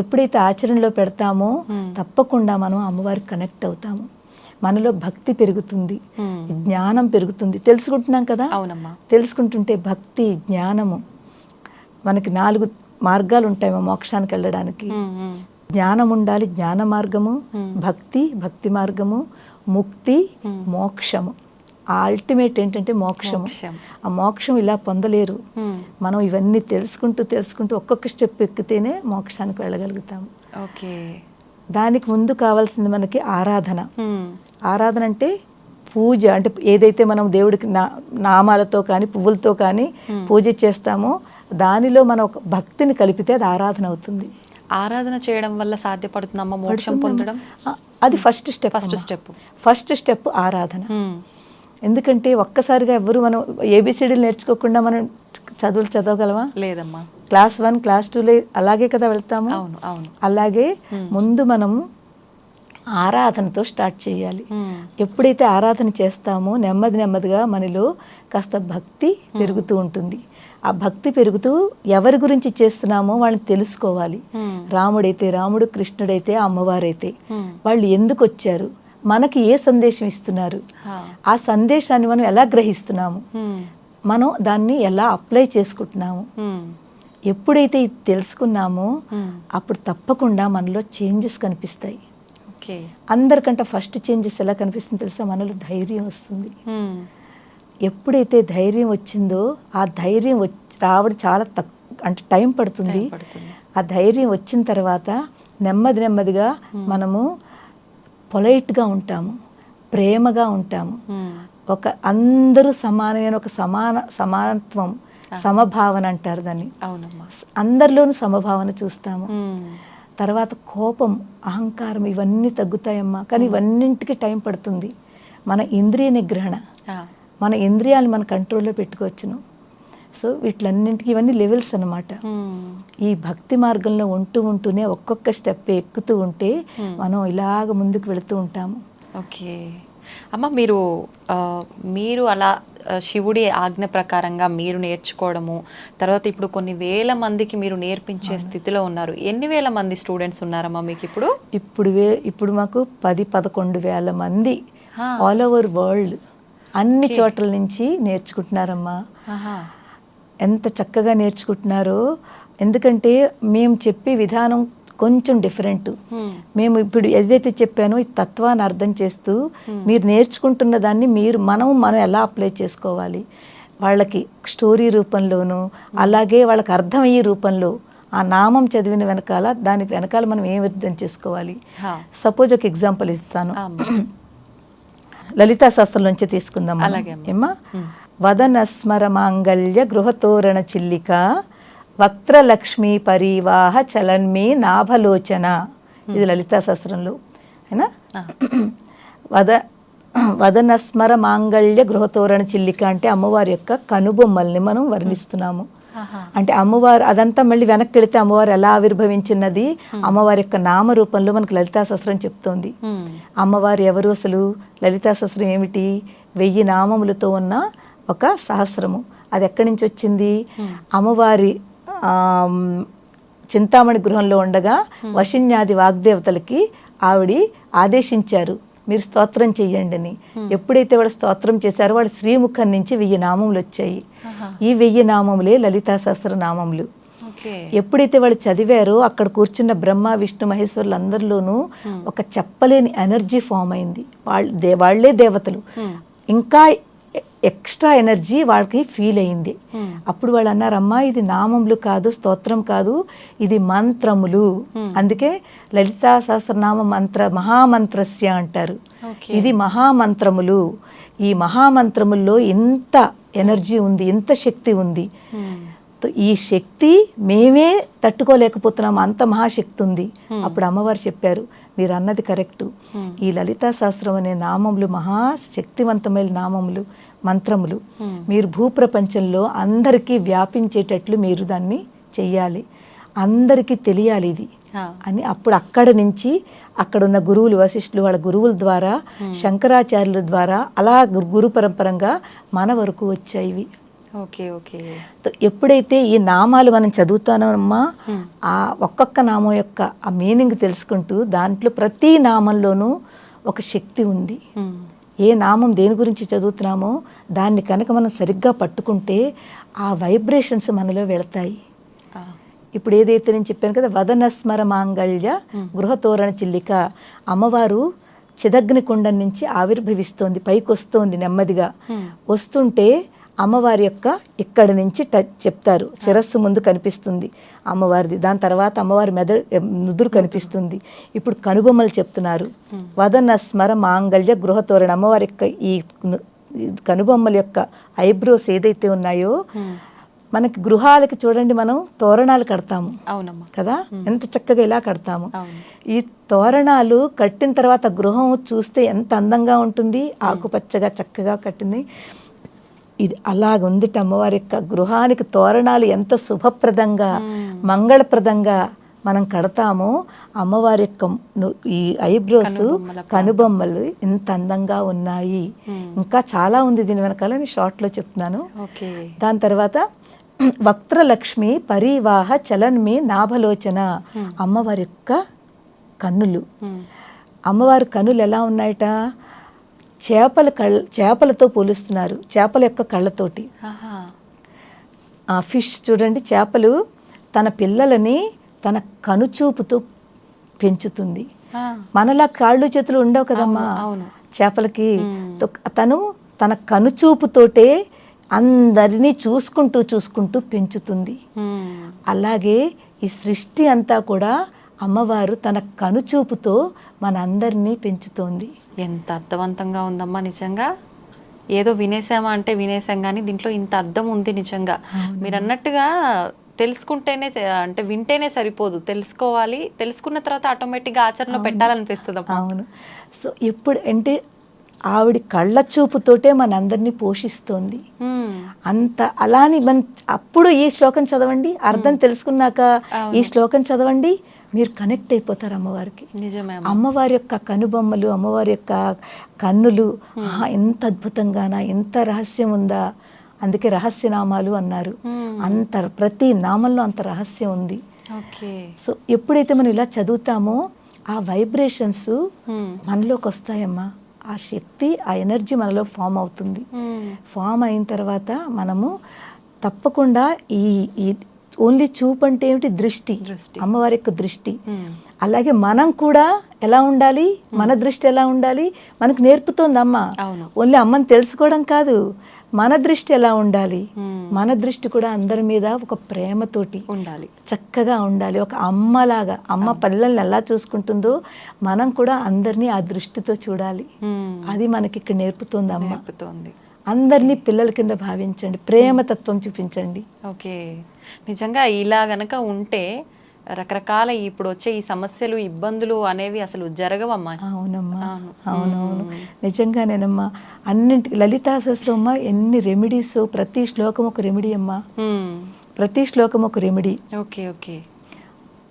ఎప్పుడైతే ఆచరణలో పెడతామో తప్పకుండా మనం అమ్మవారికి కనెక్ట్ అవుతాము, మనలో భక్తి పెరుగుతుంది, జ్ఞానం పెరుగుతుంది. తెలుసుకుంటున్నాం కదా, తెలుసుకుంటుంటే భక్తి జ్ఞానము, మనకి 4 మార్గాలు ఉంటాయి మోక్షానికి వెళ్ళడానికి. జ్ఞానం ఉండాలి, జ్ఞాన మార్గము, భక్తి మార్గము, ముక్తి, మోక్షము. ఆ అల్టిమేట్ ఏంటంటే మోక్షము. ఆ మోక్షం ఇలా పొందలేరు, మనం ఇవన్నీ తెలుసుకుంటూ ఒక్కొక్క స్టెప్ ఎక్కితేనే మోక్షానికి వెళ్ళగలుగుతాము. దానికి ముందు కావాల్సింది మనకి ఆరాధన. ఆరాధన అంటే పూజ, అంటే ఏదైతే మనం దేవుడికి నామాలతో కానీ పువ్వులతో కానీ పూజ చేస్తామో దానిలో మనం ఒక భక్తిని కలిపితే అది ఆరాధన అవుతుంది. ఆరాధన చేయడం వల్ల సాధ్యపడుతుందమ్మా మోక్షం పొందడం? అది ఫస్ట్ స్టెప్ ఆరాధన. ఎందుకంటే ఒక్కసారిగా ఎవరు మనం ఏబిసిడీలు నేర్చుకోకుండా మనం చదువులు చదవగలమా? లేదమ్మా. క్లాస్ 1 క్లాస్ 2 అలాగే కదా వెళ్తాము. అలాగే ముందు మనం ఆరాధనతో స్టార్ట్ చేయాలి. ఎప్పుడైతే ఆరాధన చేస్తామో నెమ్మదిగా మనలో కాస్త భక్తి పెరుగుతూ ఉంటుంది. ఆ భక్తి పెరుగుతూ ఎవరి గురించి చేస్తున్నామో వాళ్ళని తెలుసుకోవాలి. రాముడైతే రాముడు, కృష్ణుడైతే అమ్మవారైతే వాళ్ళు ఎందుకు వచ్చారు, మనకి ఏ సందేశం ఇస్తున్నారు, ఆ సందేశాన్ని మనం ఎలా గ్రహిస్తున్నాము, మనం దాన్ని ఎలా అప్లై చేసుకుంటున్నాము. ఎప్పుడైతే ఇది తెలుసుకున్నామో అప్పుడు తప్పకుండా మనలో చేంజెస్ కనిపిస్తాయి. అందరికంటే ఫస్ట్ చేంజెస్ ఎలా కనిపిస్తుంది తెలుసా? మనలో ధైర్యం వస్తుంది. ఎప్పుడైతే ధైర్యం వచ్చిందో ఆ ధైర్యం రావడం చాలా అంటే టైం పడుతుంది. ఆ ధైర్యం వచ్చిన తర్వాత నెమ్మదిగా మనము పొలైట్గా ఉంటాము, ప్రేమగా ఉంటాము. ఒక అందరూ సమానమైన ఒక సమానత్వం, సమభావన అంటారు దాన్ని. అందరిలోనూ సమభావన చూస్తాము. తర్వాత కోపం, అహంకారం ఇవన్నీ తగ్గుతాయమ్మా. కానీ ఇవన్నింటికి టైం పడుతుంది. మన ఇంద్రియ నిగ్రహణ, మన ఇంద్రియాలు మన కంట్రోల్లో పెట్టుకోవచ్చును. సో వీటిలన్నింటికి ఇవన్నీ లెవెల్స్ అన్నమాట. ఈ భక్తి మార్గంలో ఉంటూనే ఒక్కొక్క స్టెప్ ఎక్కుతూ ఉంటే మనం ఇలాగ ముందుకు వెళుతూ ఉంటాము. ఓకే అమ్మ, మీరు అలా శివుడి ఆజ్ఞ ప్రకారంగా మీరు నేర్చుకోవడము, తర్వాత ఇప్పుడు కొన్ని వేల మందికి మీరు నేర్పించే స్థితిలో ఉన్నారు. ఎన్ని వేల మంది స్టూడెంట్స్ ఉన్నారమ్మా మీకు ఇప్పుడు? ఇప్పుడు మాకు 10-11 వేల మంది ఆల్ ఓవర్ వరల్డ్ అన్ని చోట్ల నుంచి నేర్చుకుంటున్నారమ్మా. ఆహా. ఎంత చక్కగా నేర్చుకుంటున్నారో. ఎందుకంటే మేము చెప్పే విధానం కొంచెం డిఫరెంట్. మేము ఇప్పుడు ఏదైతే చెప్పానో ఈ తత్వాన్ని అర్థం చేస్తూ మీరు నేర్చుకుంటున్న దాన్ని మనం ఎలా అప్లై చేసుకోవాలి, వాళ్ళకి స్టోరీ రూపంలోనూ అలాగే వాళ్ళకి అర్థమయ్యే రూపంలో ఆ నామం చదివిన వెనకాల దానికి వెనకాల మనం ఏం అర్థం చేసుకోవాలి. సపోజ్ ఒక ఎగ్జాంపుల్ ఇస్తాను. లలితా శాస్త్రం నుంచి తీసుకుందాం ఏమా. వదన స్మర మాంగళ్య గృహతోరణ చిల్లిక వక్త్రలక్ష్మీ పరివాహ చలన్మీ నాభలోచన. ఇది లలితా శాస్త్రంలో అయినా. వదన స్మర మాంగళ్య గృహతోరణ చిల్లిక అంటే అమ్మవారి యొక్క కనుబొమ్మల్ని మనం వర్ణిస్తున్నాము. అంటే అమ్మవారు అదంతా మళ్ళీ వెనక్కి వెళితే అమ్మవారు ఎలా ఆవిర్భవించినది అమ్మవారి యొక్క నామరూపంలో మనకు లలితా శాస్త్రం చెప్తోంది. అమ్మవారు ఎవరు అసలు? లలితా శాస్త్రం ఏమిటి? 1000 నామములతో ఉన్న ఒక సహస్రము. అది ఎక్కడి నుంచి వచ్చింది? అమ్మవారి చింతామణి గృహంలో ఉండగా వశిన్యాది వాగ్దేవతలకి ఆవిడ ఆదేశించారు, మీరు స్తోత్రం చెయ్యండి అని. ఎప్పుడైతే వాడు స్తోత్రం చేశారో వాడు శ్రీముఖం నుంచి 1000 నామములు వచ్చాయి. ఈ 1000 నామములే లలితా సహస్ర నామములు. ఎప్పుడైతే వాళ్ళు చదివారో అక్కడ కూర్చున్న బ్రహ్మ విష్ణు మహేశ్వరులు అందరిలోనూ ఒక చెప్పలేని ఎనర్జీ ఫామ్ అయింది. వాళ్ళే దేవతలు, ఇంకా ఎక్స్ట్రా ఎనర్జీ వాళ్ళకి ఫీల్ అయింది. అప్పుడు వాళ్ళు అన్నారు, అమ్మా ఇది నామములు కాదు, స్తోత్రం కాదు, ఇది మంత్రములు. అందుకే లలితా సహస్రనామ మంత్ర మహామంత్రస్య అంటారు. ఇది మహామంత్రములు. ఈ మహామంత్రముల్లో ఇంత ఎనర్జీ ఉంది, ఇంత శక్తి ఉంది. ఈ శక్తి మేమే తట్టుకోలేకపోతున్నాం, అంత మహాశక్తి ఉంది. అప్పుడు అమ్మవారు చెప్పారు, మీరు అన్నది కరెక్టు. ఈ లలితా శాస్త్రం అనే నామములు మహాశక్తివంతమైన నామములు, మంత్రములు. మీరు భూప్రపంచంలో అందరికీ వ్యాపించేటట్లు మీరు దాన్ని చెయ్యాలి, అందరికీ తెలియాలి ఇది అని. అప్పుడు అక్కడి నుంచి అక్కడున్న గురువులు, వశిష్ఠులు వాళ్ళ గురువుల ద్వారా, శంకరాచార్యుల ద్వారా అలా గురు పరంపరంగా మన వరకు వచ్చాయి. Okay okay. ఎప్పుడైతే ఈ నామాలు మనం చదువుతానమ్మా, ఆ ఒక్కొక్క నామం యొక్క ఆ మీనింగ్ తెలుసుకుంటూ దాంట్లో ప్రతి నామంలోనూ ఒక శక్తి ఉంది. ఏ నామం దేని గురించి చదువుతున్నామో దాన్ని కనుక మనం సరిగ్గా పట్టుకుంటే ఆ వైబ్రేషన్స్ మనలో వెళతాయి. ఇప్పుడు ఏదైతే నేను చెప్పాను కదా, వదనస్మర మాంగళ్య గృహతోరణ చిల్లిక, అమ్మవారు చిదగ్ని కుండం నుంచి ఆవిర్భవిస్తోంది, పైకి వస్తోంది నెమ్మదిగా. వస్తుంటే అమ్మవారి యొక్క ఇక్కడి నుంచి చెప్తారు, శిరస్సు ముందు కనిపిస్తుంది అమ్మవారిది, దాని తర్వాత అమ్మవారి నుదురు కనిపిస్తుంది. ఇప్పుడు కనుబొమ్మలు చెప్తున్నారు. వదన స్మర మాంగళ్య గృహతోరణ, అమ్మవారి యొక్క ఈ కనుబొమ్మల యొక్క ఐబ్రోస్ ఏదైతే ఉన్నాయో, మనకి గృహాలకి చూడండి మనం తోరణాలు కడతాము కదా, ఎంత చక్కగా ఇలా కడతాము. ఈ తోరణాలు కట్టిన తర్వాత గృహం చూస్తే ఎంత అందంగా ఉంటుంది, ఆకుపచ్చగా చక్కగా కట్టింది. ఇది అలాగుంది అమ్మవారి యొక్క గృహానికి తోరణాలు ఎంత శుభప్రదంగా మంగళప్రదంగా మనం కడతామో, అమ్మవారి యొక్క ఈ ఐబ్రోస్ కనుబొమ్మలు ఎంత అందంగా ఉన్నాయి. ఇంకా చాలా ఉంది దీని వెనకాల, నేను షార్ట్లో చెప్తున్నాను. దాని తర్వాత వక్త్రలక్ష్మి పరివాహ చలన్మి నాభలోచన, అమ్మవారి యొక్క కన్నులు. అమ్మవారి కన్నులు ఎలా ఉన్నాయట? చేపలతో పోలుస్తున్నారు, చేపల యొక్క కళ్ళతోటి. ఫిష్ చూడండి, చేపలు తన పిల్లలని తన కనుచూపుతో పెంచుతుంది. మనలా కాళ్ళు చేతులు ఉండవు కదమ్మా చేపలకి. తను తన కనుచూపుతోటే అందరినీ చూసుకుంటూ పెంచుతుంది. అలాగే ఈ సృష్టి అంతా కూడా అమ్మవారు తన కనుచూపుతో మన అందరినీ పెంచుతోంది. ఎంత అర్థవంతంగా ఉందమ్మా నిజంగా. ఏదో వినేసామా అంటే వినేసాం, కానీ దీంట్లో ఇంత అర్థం ఉంది నిజంగా. మీరు అన్నట్టుగా తెలుసుకుంటేనే అంటే వింటేనే సరిపోదు, తెలుసుకోవాలి. తెలుసుకున్న తర్వాత ఆటోమేటిక్గా ఆచరణలో పెట్టాలనిపిస్తుంది. అవును. సో ఎప్పుడు అంటే ఆవిడ కళ్ళ చూపుతోటే మనందరినీ పోషిస్తోంది. అంత అలాని అప్పుడు ఈ శ్లోకం చదవండి, అర్థం తెలుసుకున్నాక ఈ శ్లోకం చదవండి, మీరు కనెక్ట్ అయిపోతారు అమ్మవారికి. నిజమే. అమ్మవారి యొక్క కనుబొమ్మలు, అమ్మవారి యొక్క కన్నులు, ఎంత అద్భుతంగానా, ఎంత రహస్యం ఉందా. అందుకే రహస్యనామాలు అన్నారు. అంత ప్రతి నామంలో అంత రహస్యం ఉంది. సో ఎప్పుడైతే మనం ఇలా చదువుతామో ఆ వైబ్రేషన్స్ మనలోకి వస్తాయమ్మా. ఆ శక్తి, ఆ ఎనర్జీ మనలో ఫామ్ అవుతుంది. ఫామ్ అయిన తర్వాత మనము తప్పకుండా ఈ ఈ ఓన్లీ చూపు అంటే ఏమిటి, దృష్టి, అమ్మవారి యొక్క దృష్టి. అలాగే మనం కూడా ఎలా ఉండాలి, మన దృష్టి ఎలా ఉండాలి మనకు నేర్పుతోంది అమ్మ. ఓన్లీ అమ్మని తెలుసుకోవడం కాదు, మన దృష్టి ఎలా ఉండాలి, మన దృష్టి కూడా అందరి మీద ఒక ప్రేమతోటి ఉండాలి, చక్కగా ఉండాలి. ఒక అమ్మలాగా, అమ్మ పిల్లల్ని ఎలా చూసుకుంటుందో మనం కూడా అందరినీ ఆ దృష్టితో చూడాలి. అది మనకి ఇక్కడ నేర్పుతోంది అమ్మ. అందరినీ పిల్లల కింద భావించండి, ప్రేమతత్వం చూపించండి. ఓకే, నిజంగా ఇలా గనక ఉంటే రకరకాల ఇప్పుడు వచ్చే ఈ సమస్యలు, ఇబ్బందులు అనేవి అసలు జరగవమ్మా. అవునమ్మా, అవునవును, నిజంగానేనమ్మా. అన్నింటికి లలితా సహస్రం ఎన్ని రెమెడీస్, ప్రతి శ్లోకం ఒక రెమెడీ అమ్మా, ప్రతి శ్లోకం ఒక రెమెడీ. ఓకే ఓకే,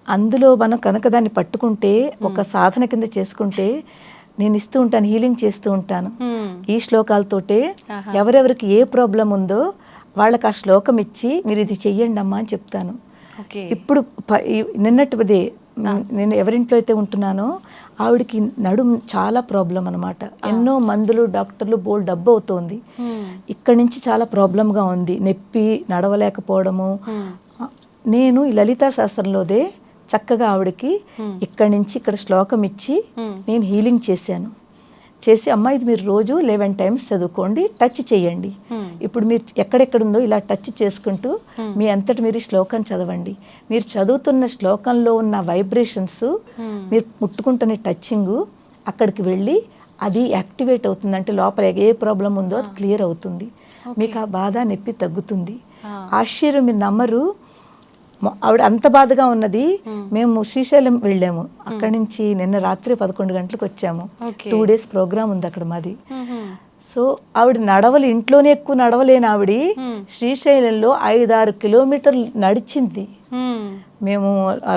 అందులో మనం కనుక దాన్ని పట్టుకుంటే, ఒక సాధన కింద చేసుకుంటే, నేను ఇస్తూ ఉంటాను, హీలింగ్ చేస్తూ ఉంటాను ఈ శ్లోకాలతోటే. ఎవరెవరికి ఏ ప్రాబ్లం ఉందో వాళ్ళకి ఆ శ్లోకం ఇచ్చి మీరు ఇది చెయ్యండి అమ్మా అని చెప్తాను. ఇప్పుడు నిన్నటిదే నేను ఎవరింట్లో అయితే ఉంటున్నానో ఆవిడకి నడుము చాలా ప్రాబ్లం అనమాట. ఎన్నో మందులు, డాక్టర్లు, బోల్ డబ్బు అవుతోంది. ఇక్కడి నుంచి చాలా ప్రాబ్లంగా ఉంది, నొప్పి, నడవలేకపోవడము. నేను ఈ లలితా శాస్త్రంలోదే చక్కగా ఆవిడకి ఇక్కడి నుంచి ఇక్కడ శ్లోకం ఇచ్చి నేను హీలింగ్ చేశాను. చేసి అమ్మ ఇది మీరు రోజు 11 times చదువుకోండి, టచ్ చేయండి. ఇప్పుడు మీరు ఎక్కడెక్కడుందో ఇలా టచ్ చేసుకుంటూ మీ అంతటి మీరు శ్లోకం చదవండి. మీరు చదువుతున్న శ్లోకంలో ఉన్న వైబ్రేషన్స్, మీరు ముట్టుకుంటున్న టచింగ్ అక్కడికి వెళ్ళి అది యాక్టివేట్ అవుతుంది. అంటే లోపల ఏ ప్రాబ్లం ఉందో అది క్లియర్ అవుతుంది. మీకు ఆ బాధ, నొప్పి తగ్గుతుంది. ఆశ్చర్యం, మీరు నమ్మరు, ఆవిడ అంత బాధగా ఉన్నది. మేము శ్రీశైలం వెళ్ళాము, అక్కడి నుంచి నిన్న రాత్రి 11 గంటలకు వచ్చాము. 2 days ప్రోగ్రామ్ ఉంది అక్కడ మాది. సో ఆవిడ ఇంట్లోనే ఎక్కువ నడవలేని ఆవిడ శ్రీశైలంలో 5-6 kilometers నడిచింది. మేము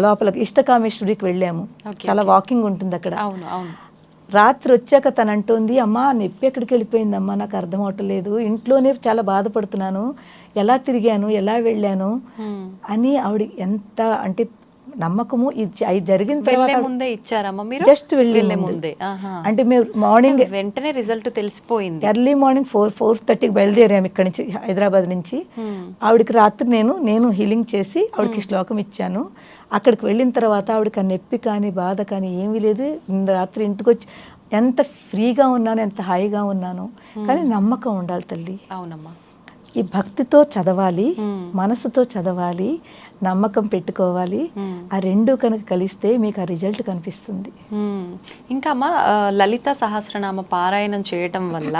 లోపల ఇష్టకామేశ్వరికి వెళ్ళాము, చాలా వాకింగ్ ఉంటుంది అక్కడ. రాత్రి వచ్చాక తను అంటోంది, అమ్మా నొప్పి ఎక్కడికి వెళ్ళిపోయిందమ్మా, నాకు అర్థం అవట్లేదు, ఇంట్లోనే చాలా బాధపడుతున్నాను, ఎలా తిరిగాను, ఎలా వెళ్ళాను అని. ఆవిడ ఎంత అంటే నమ్మకము, ఇది జరిగిన తర్వాత ముందే ఇచ్చారమ్మా మీరు? జస్ట్ వెళ్ళే ముందే. అంటే మేము మార్నింగ్ వెంటనే రిజల్ట్ తెలిసిపోయింది. ఎర్లీ మార్నింగ్ 4:30కి బయలుదేరాము ఇక్కడ నుంచి, హైదరాబాద్ నుంచి. ఆవిడకి రాత్రి నేను హీలింగ్ చేసి ఆవిడకి శ్లోకం ఇచ్చాను. అక్కడికి వెళ్ళిన తర్వాత ఆవిడకి ఆ నొప్పి కానీ బాధ కానీ ఏమీ లేదు. రాత్రి ఇంటికి వచ్చి ఎంత ఫ్రీగా ఉన్నాను, ఎంత హాయిగా ఉన్నాను. కానీ నమ్మకం ఉండాలి తల్లి. అవునమ్మా, ఈ భక్తితో చదవాలి, మనసుతో చదవాలి, నమ్మకం పెట్టుకోవాలి. ఆ రెండు కనుక కలిస్తే మీకు ఆ రిజల్ట్ కనిపిస్తుంది. ఇంకా అమ్మ, లలిత సహస్రనామ పారాయణం చేయటం వల్ల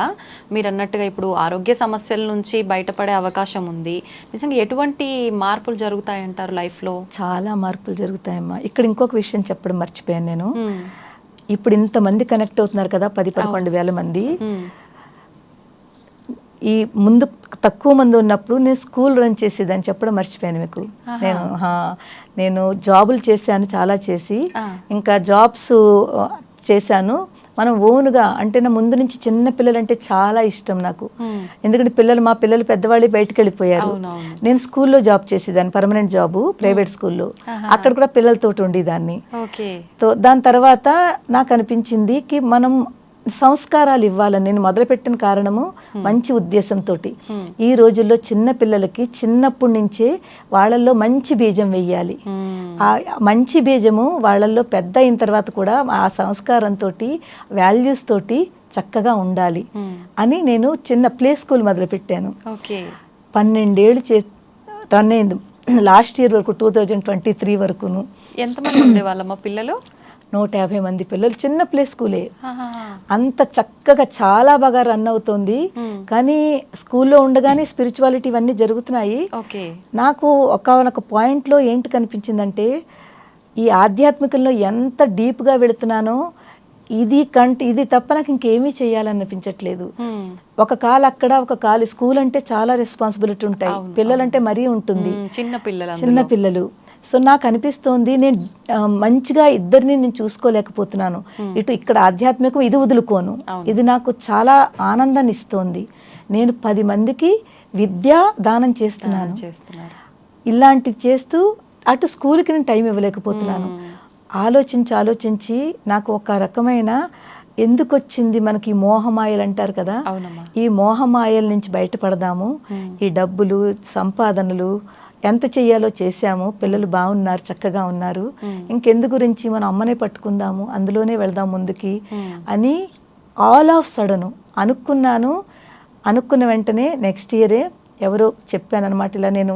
మీరు అన్నట్టుగా ఇప్పుడు ఆరోగ్య సమస్యల నుంచి బయటపడే అవకాశం ఉంది. నిజంగా ఎటువంటి మార్పులు జరుగుతాయంటారు లైఫ్లో? చాలా మార్పులు జరుగుతాయమ్మా. ఇక్కడ ఇంకొక విషయం చెప్పడం మర్చిపోయాను నేను. ఇప్పుడు ఇంతమంది కనెక్ట్ అవుతున్నారు కదా, 10-11 వేల మంది. ఈ ముందు తక్కువ మంది ఉన్నప్పుడు నేను స్కూల్ రన్ చేసేదని చెప్పడం మర్చిపోయాను మీకు. నేను జాబులు చేశాను, చాలా చేసి ఇంకా జాబ్స్ చేశాను. మనం ఓన్గా అంటే నా ముందు నుంచి చిన్న పిల్లలు అంటే చాలా ఇష్టం నాకు. ఎందుకంటే మా పిల్లలు పెద్దవాళ్ళు బయటకు వెళ్ళిపోయారు. నేను స్కూల్లో జాబ్ చేసేదాన్ని, పర్మనెంట్ జాబు, ప్రైవేట్ స్కూల్లో. అక్కడ కూడా పిల్లలతోటి ఉండేదాన్ని. దాని తర్వాత నాకు అనిపించింది కి మనం సంస్కారాలు ఇవ్వాలని నేను మొదలుపెట్టిన కారణము మంచి ఉద్దేశంతో. ఈ రోజుల్లో చిన్న పిల్లలకి చిన్నప్పటి నుంచే వాళ్ళల్లో మంచి బీజం వెయ్యాలి. ఆ మంచి బీజము వాళ్ళల్లో పెద్ద అయిన తర్వాత కూడా ఆ సంస్కారంతో, వాల్యూస్ తోటి చక్కగా ఉండాలి అని నేను చిన్న ప్లే స్కూల్ మొదలుపెట్టాను. 12 ఏళ్ళు రన్ అయింది లాస్ట్ ఇయర్ వరకు, 2023 వరకును. ఎంతమంది ఉండేవాళ్ళమ్మా పిల్లలు? 150 మంది పిల్లలు, చిన్న ప్లే స్కూలే. అంత చక్కగా చాలా బాగా రన్ అవుతుంది. కానీ స్కూల్లో ఉండగానే స్పిరిచువాలిటీ ఇవన్నీ జరుగుతున్నాయి. నాకు ఒక పాయింట్లో ఏంటి కనిపించిందంటే, ఈ ఆధ్యాత్మికంలో ఎంత డీప్గా వెళుతున్నానో ఇది తప్ప నాకు ఇంకేమీ చేయాలనిపించట్లేదు. ఒక కాలు అక్కడ, ఒక కాలు. స్కూల్ అంటే చాలా రెస్పాన్సిబిలిటీ ఉంటాయి, పిల్లలంటే మరీ ఉంటుంది, చిన్న పిల్లలు. సో నాకు అనిపిస్తోంది నేను మంచిగా ఇద్దరిని నేను చూసుకోలేకపోతున్నాను. ఇక్కడ ఆధ్యాత్మికం ఇది వదులుకోను, ఇది నాకు చాలా ఆనందాన్ని ఇస్తోంది. నేను 10 మందికి విద్యా దానం చేస్తున్నాను. ఇలాంటివి చేస్తూ అటు స్కూల్కి నేను టైం ఇవ్వలేకపోతున్నాను. ఆలోచించి నాకు ఒక రకమైన ఎందుకు వచ్చింది మనకి ఈ మోహమాయలు అంటారు కదా, అవునమ్మా. ఈ మోహమాయల నుంచి బయటపడదాము. ఈ డబ్బులు సంపాదనలు ఎంత చెయ్యాలో చేశాము, పిల్లలు బాగున్నారు, చక్కగా ఉన్నారు, ఇంకెందు గురించి మన అమ్మనే పట్టుకుందాము, అందులోనే వెళ్దాం ముందుకి అని ఆల్ ఆఫ్ సడన్ అనుకున్న వెంటనే నెక్స్ట్ ఇయరే ఎవరో చెప్పానమాట, ఇలా నేను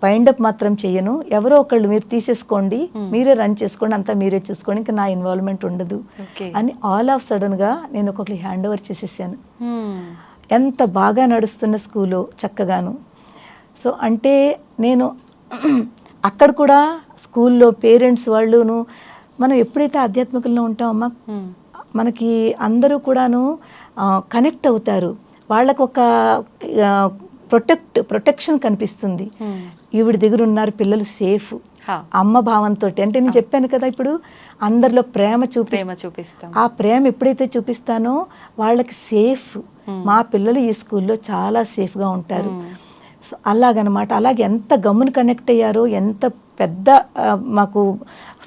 వైండప్ మాత్రం చెయ్యను, ఎవరో ఒకళ్ళు మీరు తీసేసుకోండి, మీరే రన్ చేసుకోండి, అంతా మీరే చూసుకోండి, ఇంకా నా ఇన్వాల్వ్మెంట్ ఉండదు అని ఆల్ ఆఫ్ సడన్గా నేను ఒకరికి హ్యాండ్ ఓవర్ చేసేసాను. ఎంత బాగా నడుస్తున్న స్కూలు చక్కగాను. సో అంటే నేను అక్కడ కూడా స్కూల్లో పేరెంట్స్ వాళ్ళును మనం ఎప్పుడైతే ఆధ్యాత్మికంలో ఉంటామమ్మా, మనకి అందరూ కూడాను కనెక్ట్ అవుతారు, వాళ్ళకు ఒక ప్రొటెక్షన్ కనిపిస్తుంది. ఈవిడ దగ్గర ఉన్నారు పిల్లలు సేఫ్, అమ్మ భావంతో. అంటే నేను చెప్పాను కదా, ఇప్పుడు అందరిలో ప్రేమ చూపిస్తాను. ఆ ప్రేమ ఎప్పుడైతే చూపిస్తానో వాళ్ళకి సేఫ్, మా పిల్లలు ఈ స్కూల్లో చాలా సేఫ్గా ఉంటారు. సో అలాగనమాట. అలాగే ఎంత గమ్మున కనెక్ట్ అయ్యారో, ఎంత పెద్ద మాకు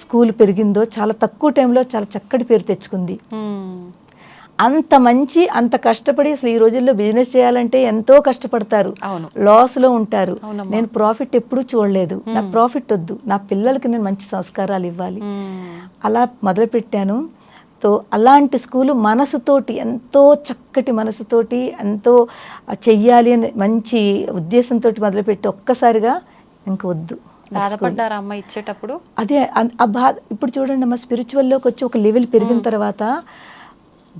స్కూల్ పెరిగిందో, చాలా తక్కువ టైంలో చాలా చక్కటి పేరు తెచ్చుకుంది. అంత మంచి, అంత కష్టపడి అసలు ఈ రోజుల్లో బిజినెస్ చేయాలంటే ఎంతో కష్టపడతారు, లాస్లో ఉంటారు. నేను ప్రాఫిట్ ఎప్పుడూ చూడలేదు, నాకు ప్రాఫిట్ వద్దు, నా పిల్లలకి నేను మంచి సంస్కారాలు ఇవ్వాలి, అలా మొదలుపెట్టాను. తో అలాంటి స్కూలు మనసుతోటి, ఎంతో చక్కటి మనసుతోటి, ఎంతో చెయ్యాలి అని మంచి ఉద్దేశంతో మొదలుపెట్టి ఒక్కసారిగా ఇంక వద్దు. బాధపడ్డారా అమ్మ ఇచ్చేటప్పుడు? అదే ఆ బాధ. ఇప్పుడు చూడండి అమ్మ, స్పిరిచువల్లోకి వచ్చి ఒక లెవెల్ పెరిగిన తర్వాత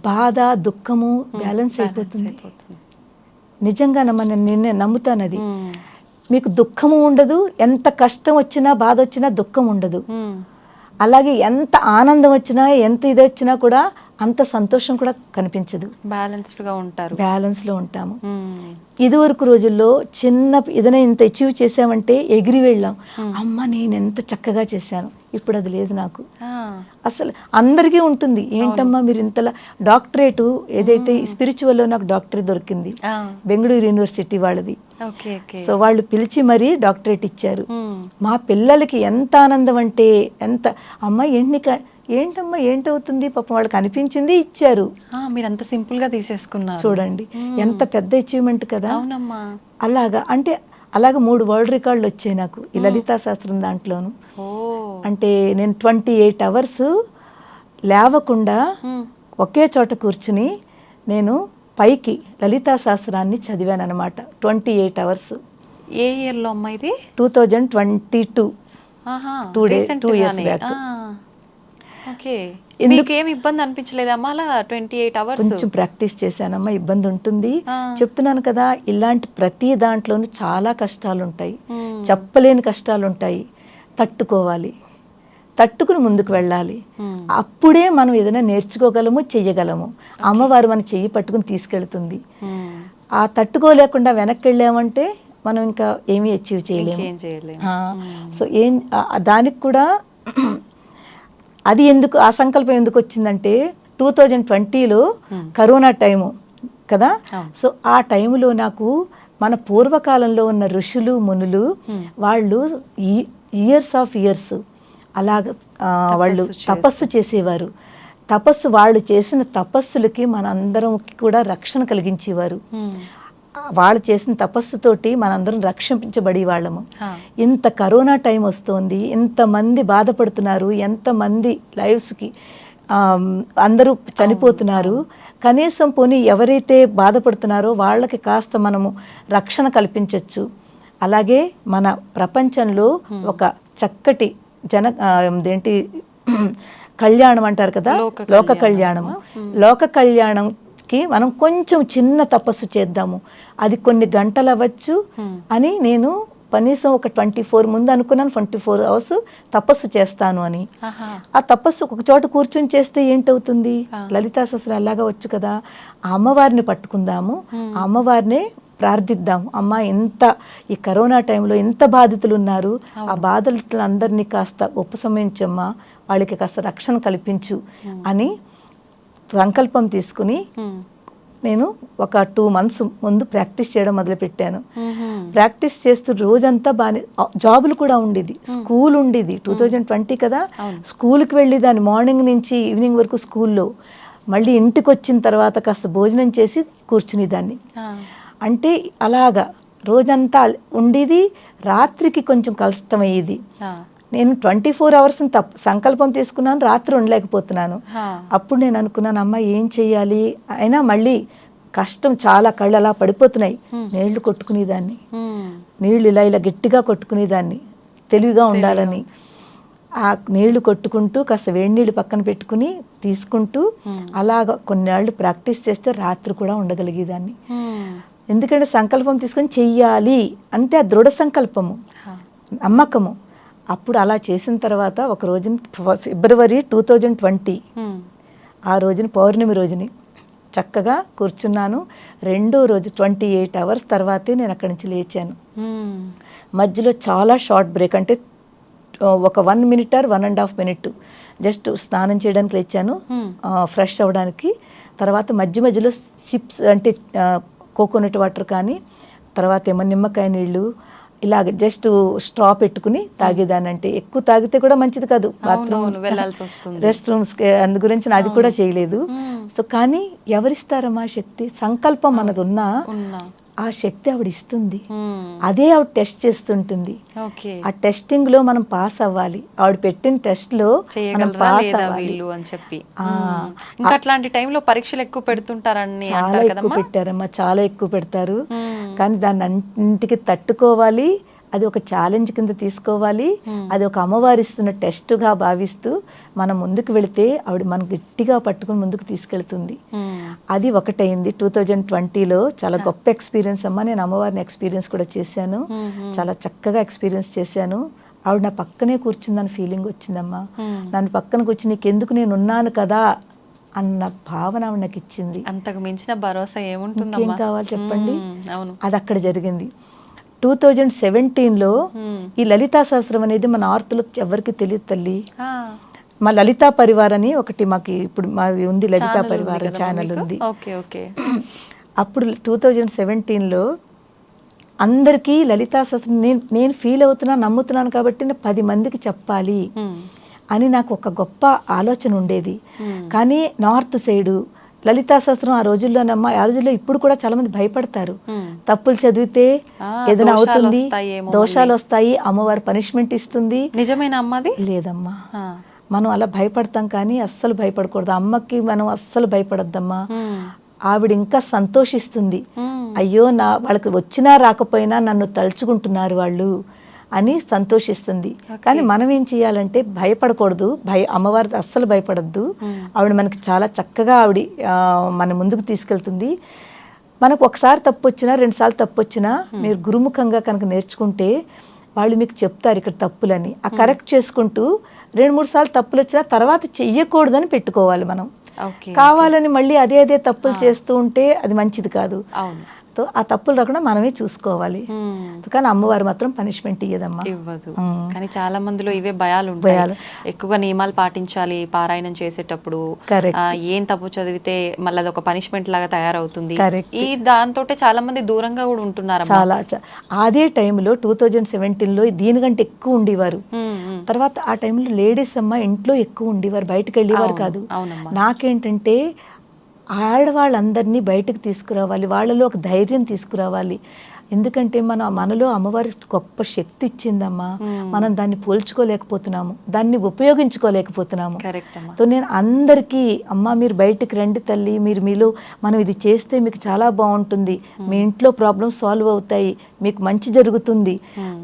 బాధ దుఃఖము బ్యాలెన్స్ అయిపోతుంది. నిజంగానమ్మా, నేను నమ్ముతాను అది. మీకు దుఃఖము ఉండదు, ఎంత కష్టం వచ్చినా బాధ వచ్చినా దుఃఖం ఉండదు. అలాగే ఎంత ఆనందం వచ్చినా, ఎంత ఇది వచ్చినా కూడా అంత సంతోషం కూడా కనిపించదు. బ్యాలెన్స్లో ఉంటాము. ఇదివరకు రోజుల్లో చిన్న ఏదైనా ఇంత అచీవ్ చేసామంటే ఎగిరి వెళ్ళాం, అమ్మ నేను ఎంత చక్కగా చేశాను. ఇప్పుడు అది లేదు నాకు. అసలు అందరికీ ఉంటుంది, ఏంటమ్మా మీరు ఇంతలా డాక్టరేటు, ఏదైతే స్పిరిచువల్లో నాకు డాక్టరేట్ దొరికింది, బెంగళూరు యూనివర్సిటీ వాళ్ళది. సో వాళ్ళు పిలిచి మరీ డాక్టరేట్ ఇచ్చారు. మా పిల్లలకి ఎంత ఆనందం అంటే, ఎంత అమ్మ ఏంటమ్మా ఏంటవుతుంది, పాపం వాళ్ళకి అనిపించింది ఇచ్చారు. మీరు అంత సింపుల్ గా తీసేసుకున్నారు చూడండి, ఎంత పెద్ద అచీవ్మెంట్ కదా. అలాగా అంటే అలాగే 3 వరల్డ్ రికార్డులు వచ్చాయి నాకు ఈ లలితా శాస్త్రం దాంట్లోను. అంటే నేను 28 అవర్స్ లేవకుండా ఒకే చోట కూర్చుని నేను పైకి లలితా శాస్త్రాన్ని చదివాను అనమాట. 28 అవర్స్. ఏ ఇయర్లో అమ్మా ఇది? 2022. 2 years బ్యాక్. ఎందుకేం ఇబ్బంది అనిపించలేదమ్మా అలా 28 అవర్స్? కొంచెం ప్రాక్టీస్ చేశానమ్మా, ఇబ్బంది ఉంటుంది. చెప్తున్నాను కదా, ఇలాంటి ప్రతి దాంట్లోనూ చాలా కష్టాలు ఉంటాయి, చెప్పలేని కష్టాలు ఉంటాయి. తట్టుకోవాలి, తట్టుకుని ముందుకు వెళ్ళాలి. అప్పుడే మనం ఏదైనా నేర్చుకోగలము, చెయ్యగలము. అమ్మవారు మన చెయ్యి పట్టుకుని తీసుకెళ్తుంది. ఆ తట్టుకోలేకుండా వెనక్కి వెళ్ళామంటే మనం ఇంకా ఏమీ అచీవ్ చేయలేము. సో దానికి కూడా అది ఎందుకు, ఆ సంకల్పం ఎందుకు వచ్చిందంటే 2020లో కరోనా టైము కదా. సో ఆ టైంలో నాకు మన పూర్వకాలంలో ఉన్న ఋషులు మునులు వాళ్ళు ఇయర్స్ ఆఫ్ ఇయర్స్ అలాగ వాళ్ళు తపస్సు చేసేవారు. వాళ్ళు చేసిన తపస్సులకి మనందరం కూడా రక్షణ కలిగించేవారు. వాళ్ళు చేసిన తపస్సుతోటి మనందరం రక్షించబడి వాళ్ళము. ఇంత కరోనా టైం వస్తుంది, ఇంతమంది బాధపడుతున్నారు, ఎంతమంది లైవ్స్కి అందరూ చనిపోతున్నారు. కనీసం పోనీ ఎవరైతే బాధపడుతున్నారో వాళ్ళకి కాస్త మనము రక్షణ కల్పించవచ్చు. అలాగే మన ప్రపంచంలో ఒక చక్కటి ఏంటి కళ్యాణం అంటారు కదా, లోక కళ్యాణము. లోక కళ్యాణంకి మనం కొంచెం చిన్న తపస్సు చేద్దాము, అది కొన్ని గంటలు అవ్వచ్చు అని నేను కనీసం ఒక 24 ముందు అనుకున్నాను. 24 అవర్స్ తపస్సు చేస్తాను అని. ఆ తపస్సు ఒక చోట కూర్చొని చేస్తే ఏంటవుతుంది, లలితా సహస్రం అలాగా వచ్చు కదా. ఆ అమ్మవారిని పట్టుకుందాము, ఆ అమ్మవారినే ప్రార్థిద్దాం. అమ్మ ఎంత ఈ కరోనా టైంలో ఎంత బాధితులు ఉన్నారు, ఆ బాధితులందరినీ కాస్త ఉపశమించమ్మా, వాళ్ళకి కాస్త రక్షణ కల్పించు అని సంకల్పం తీసుకుని నేను ఒక 2 months ముందు ప్రాక్టీస్ చేయడం మొదలుపెట్టాను. ప్రాక్టీస్ చేస్తూ రోజంతా బాగా, జాబులు కూడా ఉండేది, స్కూల్ ఉండేది. 2020 కదా, స్కూల్కి వెళ్ళి దాన్ని మార్నింగ్ నుంచి ఈవినింగ్ వరకు స్కూల్లో మళ్ళీ ఇంటికి వచ్చిన తర్వాత కాస్త భోజనం చేసి కూర్చునేదాన్ని. అంటే అలాగా రోజంతా ఉండేది. రాత్రికి కొంచెం కష్టమయ్యేది. నేను 24 hours సంకల్పం తీసుకున్నాను, రాత్రి ఉండలేకపోతున్నాను. అప్పుడు నేను అనుకున్నాను, అమ్మ ఏం చెయ్యాలి, అయినా మళ్ళీ కష్టం, చాలా కళ్ళు అలా పడిపోతున్నాయి. నీళ్లు కొట్టుకునేదాన్ని, నీళ్లు ఇలా ఇలా గట్టిగా కొట్టుకునేదాన్ని తెలివిగా ఉండాలని. ఆ నీళ్లు కొట్టుకుంటూ కాస్త వేడి నీళ్ళు పక్కన పెట్టుకుని తీసుకుంటూ అలాగ కొన్నేళ్ళు ప్రాక్టీస్ చేస్తే రాత్రి కూడా ఉండగలిగేదాన్ని. ఎందుకంటే సంకల్పం తీసుకొని చెయ్యాలి అంటే ఆ దృఢ సంకల్పము, నమ్మకము. అప్పుడు అలా చేసిన తర్వాత ఒక రోజున February 2020 ఆ రోజున పౌర్ణమి రోజుని చక్కగా కూర్చున్నాను. రెండో రోజు 28 hours తర్వాతే నేను అక్కడి నుంచి లేచాను. మధ్యలో చాలా షార్ట్ బ్రేక్, అంటే ఒక 1 minute or 1.5 minute జస్ట్ స్నానం చేయడానికి లేచాను, ఫ్రెష్ అవ్వడానికి. తర్వాత మధ్య మధ్యలో సిప్స్ అంటే కోకోనట్ వాటర్ కానీ, తర్వాత ఏమో నిమ్మకాయ నీళ్ళు ఇలాగ జస్ట్ స్ట్రా పెట్టుకుని తాగేదాన్ని. అంటే ఎక్కువ తాగితే కూడా మంచిది కాదు, బాత్రూమ్ వెళ్ళాల్సి వస్తుంది, రెస్ట్ రూమ్స్, అందు గురించి అది కూడా చేయలేదు. సో కానీ ఎవరిస్తారమ్మా శక్తి? సంకల్పం మనది ఉన్నా ఆ శక్తి ఆవిడ ఇస్తుంది. అదే ఆవిడ టెస్ట్ చేస్తుంటుంది. ఆ టెస్టింగ్ లో మనం పాస్ అవ్వాలి. ఆవిడ పెట్టిన టెస్ట్ లో మనం పాస్ అవ్వాలి అని చెప్పి. ఇంకా అట్లాంటి టైంలో పరీక్షలు ఎక్కువ పెడుతుంటారని చాలా ఎక్కువ పెట్టారమ్మా, చాలా ఎక్కువ పెడతారు. కానీ దాన్ని అన్నింటికి తట్టుకోవాలి. అది ఒక ఛాలెంజ్ కింద తీసుకోవాలి. అది ఒక అమ్మవారి ఇస్తున్న టెస్ట్గా భావిస్తూ మనం ముందుకు వెళితే ఆవిడ మనం గట్టిగా పట్టుకుని ముందుకు తీసుకెళ్తుంది. అది ఒకటైంది 2020లో. చాలా గొప్ప ఎక్స్పీరియన్స్ అమ్మా. నేను అమ్మవారిని ఎక్స్పీరియన్స్ కూడా చేశాను, చాలా చక్కగా ఎక్స్పీరియన్స్ చేశాను. ఆవిడ నా పక్కనే కూర్చుందని ఫీలింగ్ వచ్చిందమ్మా. నన్ను పక్కన కూర్చుని నీకెందుకు నేను ఉన్నాను కదా అన్న భావన ఆవిడ నాకు ఇచ్చింది. అంతకు మించిన భరోసా ఏముంటుంది? ఏం కావాలి చెప్పండి? అది అక్కడ జరిగింది. 2017లో ఈ లలితా శాస్త్రం అనేది మన ఆర్తులో ఎవరికి తెలియదు తల్లి. మా లలితా పరివార్ అని ఒకటి మాకు ఇప్పుడు మాది ఉంది, లలితా పరివార్ ఛానల్ ఉంది. అప్పుడు 2017లో అందరికీ లలితా శాస్త్రం నేను ఫీల్ అవుతున్నా, నమ్ముతున్నాను కాబట్టి 10 మందికి చెప్పాలి అని నాకు ఒక గొప్ప ఆలోచన ఉండేది. కానీ నార్త్ సైడు లలితా శాస్త్రం ఆ రోజుల్లోనమ్మా, ఆ రోజుల్లో ఇప్పుడు కూడా చాలా మంది భయపడతారు. తప్పులు చదివితే ఏదైనా అవుతుంది, దోషాలు వస్తాయి, అమ్మవారు పనిష్మెంట్ ఇస్తుంది. నిజమైన అమ్మది లేదమ్మా, మనం అలా భయపడతాం కానీ అస్సలు భయపడకూడదు. అమ్మకి మనం అస్సలు భయపడద్దమ్మా. ఆవిడ ఇంకా సంతోషిస్తుంది. అయ్యో వాళ్ళకి వచ్చినా రాకపోయినా నన్ను తలుచుకుంటున్నారు వాళ్ళు అని సంతోషిస్తుంది. కానీ మనం ఏం చేయాలంటే భయపడకూడదు. అమ్మవారి అస్సలు భయపడద్దు. ఆవిడ మనకి చాలా చక్కగా ఆవిడ మన ముందుకు తీసుకెళ్తుంది. మనకు ఒకసారి తప్పు వచ్చినా 2 సార్లు తప్పు వచ్చినా మీరు గురుముఖంగా కనుక నేర్చుకుంటే వాళ్ళు మీకు చెప్తారు ఇక్కడ తప్పులని. ఆ కరెక్ట్ చేసుకుంటూ 2-3 సార్లు తప్పులు వచ్చినా తర్వాత చెయ్యకూడదని పెట్టుకోవాలి. మనం కావాలని మళ్ళీ అదే తప్పులు చేస్తూ ఉంటే అది మంచిది కాదు. ఆ తప్పులు రాకుండా మనమే చూసుకోవాలి. కానీ అమ్మవారు మాత్రం పనిష్మెంట్ ఇవ్వదు. కానీ చాలా మందిలో ఇవే భయాలు ఉంటాయి. ఎక్కువగా నియమాలు పాటించాలి పారాయణం చేసేటప్పుడు. ఏం తప్పు చదివితే మళ్ళీ అది ఒక పనిష్మెంట్ లాగా తయారవుతుంది. ఈ దాంతో చాలా మంది దూరంగా కూడా ఉంటున్నారు. చాలా అదే టైంలో 2017లో దీనికంటే ఎక్కువ ఉండేవారు. తర్వాత ఆ టైంలో లేడీస్ అమ్మ ఇంట్లో ఎక్కువ ఉండేవారు, బయటకు వెళ్ళేవారు కాదు. నాకేంటంటే ఆడవాళ్ళందరినీ బయటకు తీసుకురావాలి, వాళ్ళలో ఒక ధైర్యం తీసుకురావాలి. ఎందుకంటే మనలో అమ్మవారి గొప్ప శక్తి ఇచ్చిందమ్మా. మనం దాన్ని పోల్చుకోలేకపోతున్నాము, దాన్ని ఉపయోగించుకోలేకపోతున్నాము. సో నేను అందరికీ అమ్మ మీరు బయటకు రండి తల్లి, మీలో మనం ఇది చేస్తే మీకు చాలా బాగుంటుంది, మీ ఇంట్లో ప్రాబ్లమ్స్ సాల్వ్ అవుతాయి, మీకు మంచి జరుగుతుంది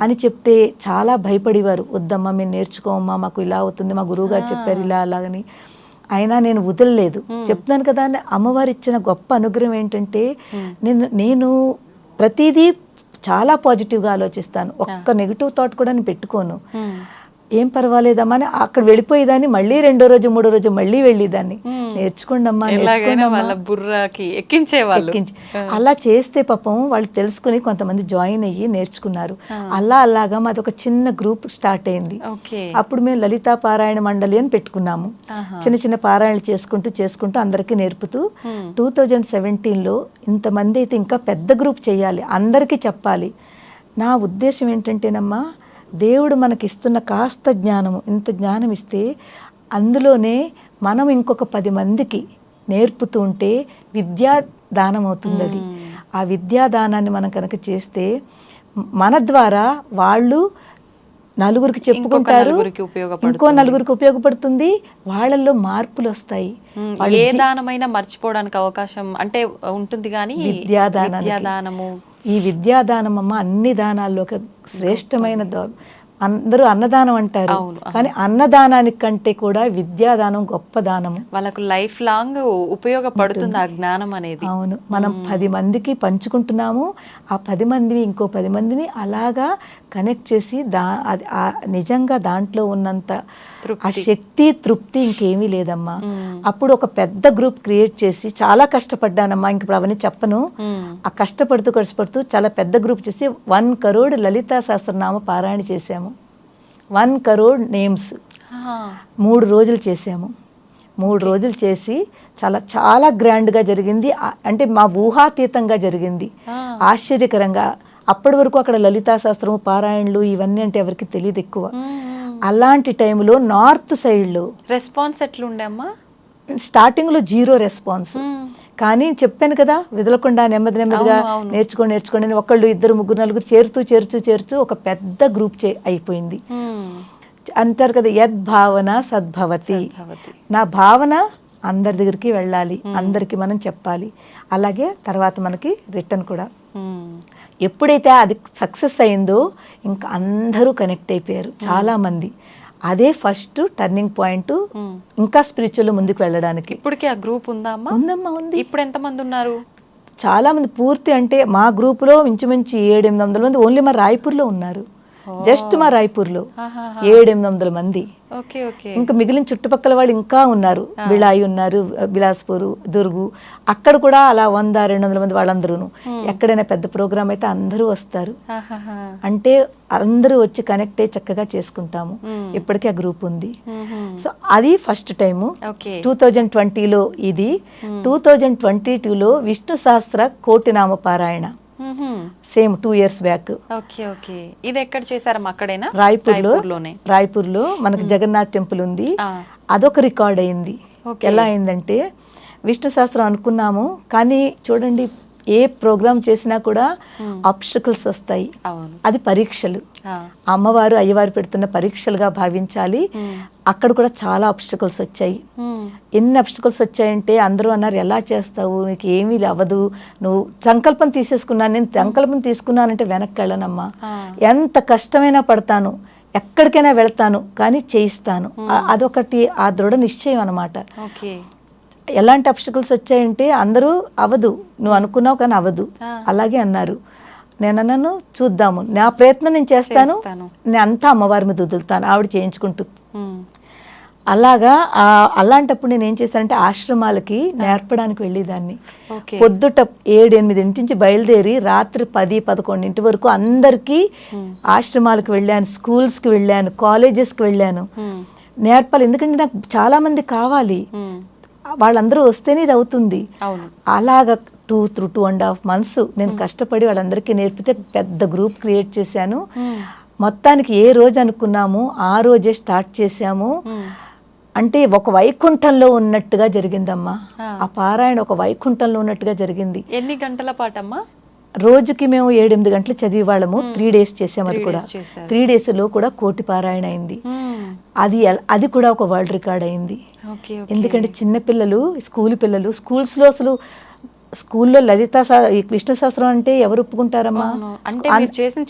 అని చెప్తే చాలా భయపడేవారు. వద్దమ్మా మేము నేర్చుకోమమ్మా, మాకు ఇలా అవుతుంది, మా గురువు గారు చెప్పారు ఇలా అలాగని. అయినా నేను వదలలేదు. చెప్తున్నాను కదా, అమ్మవారు ఇచ్చిన గొప్ప అనుగ్రహం ఏంటంటే నేను ప్రతిదీ చాలా పాజిటివ్గా ఆలోచిస్తాను. ఒక్క నెగిటివ్ థాట్ కూడా నేను పెట్టుకోను. ఏం పర్వాలేదమ్మా అని అక్కడ వెళ్ళిపోయేదాన్ని. మళ్ళీ 2వ రోజు 3వ రోజు మళ్ళీ వెళ్ళేదాన్ని. నేర్చుకోండమ్మా బుర్రకి ఎక్కించేవాళ్ళు. అలా చేస్తే పాపం వాళ్ళు తెలుసుకుని కొంతమంది జాయిన్ అయ్యి నేర్చుకున్నారు. అలాగా మాది ఒక చిన్న గ్రూప్ స్టార్ట్ అయింది. అప్పుడు మేము లలితా పారాయణ మండలి అని పెట్టుకున్నాము. చిన్న పారాయణలు చేసుకుంటూ అందరికీ నేర్పుతూ 2017లో ఇంతమంది అయితే ఇంకా పెద్ద గ్రూప్ చేయాలి, అందరికీ చెప్పాలి. నా ఉద్దేశం ఏంటంటేనమ్మా, దేవుడు మనకిస్తున్న కాస్త జ్ఞానము, ఇంత జ్ఞానం ఇస్తే అందులోనే మనం ఇంకొక 10 మందికి నేర్పుతూ ఉంటే విద్యాదానం అవుతుంది అది. ఆ విద్యాదానాన్ని మనం కనుక చేస్తే మన ద్వారా వాళ్ళు నలుగురికి చెప్పుకుంటారు, ఇంకో నలుగురికి ఉపయోగపడుతుంది, వాళ్ళల్లో మార్పులు వస్తాయి. ఏ దానమైనా మర్చిపోవడానికి అవకాశం అంటే ఉంటుంది కానీ విద్యాదానము, ఈ విద్యాదానం అమ్మ అన్ని దానాల్లో ఒక శ్రేష్టమైన అందరూ అన్నదానం అంటారు, కానీ అన్నదానానికి కంటే కూడా విద్యాదానం గొప్ప దానము. వాళ్ళకు లైఫ్ లాంగ్ ఉపయోగపడుతుంది ఆ జ్ఞానం అనేది. అవును, మనం 10 మందికి పంచుకుంటున్నాము, ఆ 10 మంది ఇంకో 10 మందిని అలాగా కనెక్ట్ చేసి నిజంగా దాంట్లో ఉన్నంత ఆ శక్తి తృప్తి ఇంకేమీ లేదమ్మా. అప్పుడు ఒక పెద్ద గ్రూప్ క్రియేట్ చేసి చాలా కష్టపడ్డానమ్మా, ఇంక అవన్నీ చెప్పను. ఆ కష్టపడుతూ చాలా పెద్ద గ్రూప్ చేసి 1 crore లలితా సహస్రనామ పారాయణ చేశాము. 1 crore నేమ్స్ 3 రోజులు చేసాము. 3 రోజులు చేసి చాలా చాలా గ్రాండ్గా జరిగింది. అంటే మా ఊహాతీతంగా జరిగింది, ఆశ్చర్యకరంగా. అప్పటి వరకు అక్కడ లలితా శాస్త్రము పారాయణలు ఇవన్నీ అంటే ఎవరికి తెలియదు ఎక్కువ. అలాంటి టైంలో నార్త్ సైడ్లో రెస్పాన్స్ ఎట్లుండమ్మా? స్టార్టింగ్లో 0 రెస్పాన్స్, కానీ చెప్పాను కదా వదలకుండా నెమ్మదిగా నేర్చుకోండి ఒకళ్ళు 2 3 4 చేరుతూ ఒక పెద్ద గ్రూప్ అయిపోయింది. అంటారు కదా, యద్భావన సద్భవతి. నా భావన అందరి దగ్గరికి వెళ్ళాలి, అందరికి మనం చెప్పాలి. అలాగే తర్వాత మనకి రిటర్న్ కూడా. ఎప్పుడైతే అది సక్సెస్ అయిందో ఇంకా అందరూ కనెక్ట్ అయిపోయారు చాలా మంది. అదే ఫస్ట్ టర్నింగ్ పాయింట్ ఇంకా స్పిరిచువల్ ముందుకు వెళ్ళడానికి. ఇప్పటికే ఆ గ్రూప్ ఉందమ్మా? ఉందమ్మా, ఉంది. ఇప్పుడు ఎంతమంది ఉన్నారు? చాలా మంది. పూర్తి అంటే మా గ్రూపులో ఇంచుమించు 700-800 మంది ఓన్లీ మా రాయ్పూర్లో ఉన్నారు. జస్ట్ మా రాయ్పూర్లో 700-800 మంది. ఇంకా మిగిలిన చుట్టుపక్కల వాళ్ళు ఇంకా ఉన్నారు, బిళాయి ఉన్నారు, బిలాస్పూర్, దుర్గు, అక్కడ కూడా అలా 100-200 మంది వాళ్ళందరూ. ఎక్కడైనా పెద్ద ప్రోగ్రామ్ అయితే అందరూ వస్తారు. అంటే అందరూ వచ్చి కనెక్ట్ అయ్యి చక్కగా చేసుకుంటాము. ఇప్పటికే ఆ గ్రూప్ ఉంది. సో అది ఫస్ట్ టైము 2020లో. ఇది 2022లో విష్ణు సహస్ర కోటినామ పారాయణ, సేమ్ 2 years బ్యాక్. ఇది ఎక్కడ చేశారమ్మా? అక్కడేనా? రాయ్పూర్లో మనకు జగన్నాథ్ టెంపుల్ ఉంది. అదొక రికార్డ్ అయింది. ఎలా అయిందంటే, విష్ణు శాస్త్రం అనుకున్నాము, కానీ చూడండి ఏ ప్రోగ్రామ్ చేసినా కూడా ఆబ్స్టకల్స్ వస్తాయి. అది పరీక్షలు, అమ్మవారు అయ్యవారు పెడుతున్న పరీక్షలుగా భావించాలి. అక్కడ కూడా చాలా ఆబ్స్టకల్స్ వచ్చాయి. ఎన్ని ఆబ్స్టకల్స్ వచ్చాయంటే అందరూ అన్నారు, ఎలా చేస్తావు, నీకు ఏమీ అవ్వదు, నువ్వు సంకల్పం తీసేసుకున్నాను. నేను సంకల్పం తీసుకున్నానంటే వెనక్కి వెళ్ళనమ్మా, ఎంత కష్టమైనా పడతాను, ఎక్కడికైనా వెళ్తాను, కానీ చేయిస్తాను. అదొకటి ఆ దృఢ నిశ్చయం అన్నమాట. ఎలాంటి అబ్స్టకల్స్ వచ్చాయంటే అందరూ అవ్వదు, నువ్వు అనుకున్నావు కానీ అవ్వదు, అలాగే అన్నారు. నేను అన్నాను, చూద్దాము, నా ప్రయత్నం నేను చేస్తాను, నేను అంతా అమ్మవారి మీద వదులుతాను, ఆవిడ చేయించుకుంటూ. అలాగా అలాంటప్పుడు నేను ఏం చేశానంటే ఆశ్రమాలకి నేర్పడానికి వెళ్ళేదాన్ని. పొద్దుట 7-8 నుంచి బయలుదేరి రాత్రి 10-11 వరకు అందరికీ ఆశ్రమాలకు వెళ్ళాను, స్కూల్స్కి వెళ్ళాను, కాలేజెస్కి వెళ్ళాను, నేర్పాలి. ఎందుకంటే నాకు చాలా మంది కావాలి, వాళ్ళందరూ వస్తేనే ఇది అవుతుంది. అలాగా 2.5 months నేను కష్టపడి వాళ్ళందరికీ నేర్పితే పెద్ద గ్రూప్ క్రియేట్ చేశాను. మొత్తానికి ఏ రోజు అనుకున్నాము ఆ రోజే స్టార్ట్ చేశాము. అంటే ఒక వైకుంఠంలో ఉన్నట్టుగా జరిగిందమ్మా ఆ పారాయణ, ఒక వైకుంఠంలో ఉన్నట్టుగా జరిగింది. ఎన్ని గంటల పాటమ్మా? రోజుకి మేము 7-8 గంటలు చదివేవాళ్ళము. 3 days చేసాము. అది కూడా 3 daysలో కూడా 1 కోటి పారాయణ అయింది. అది కూడా ఒక వరల్డ్ రికార్డ్ అయింది. ఎందుకంటే చిన్నపిల్లలు, స్కూల్ పిల్లలు, స్కూల్స్లో అసలు స్కూల్లో లలిత విష్ణు శాస్త్రం అంటే ఎవరు ఒప్పుకుంటారమ్మా?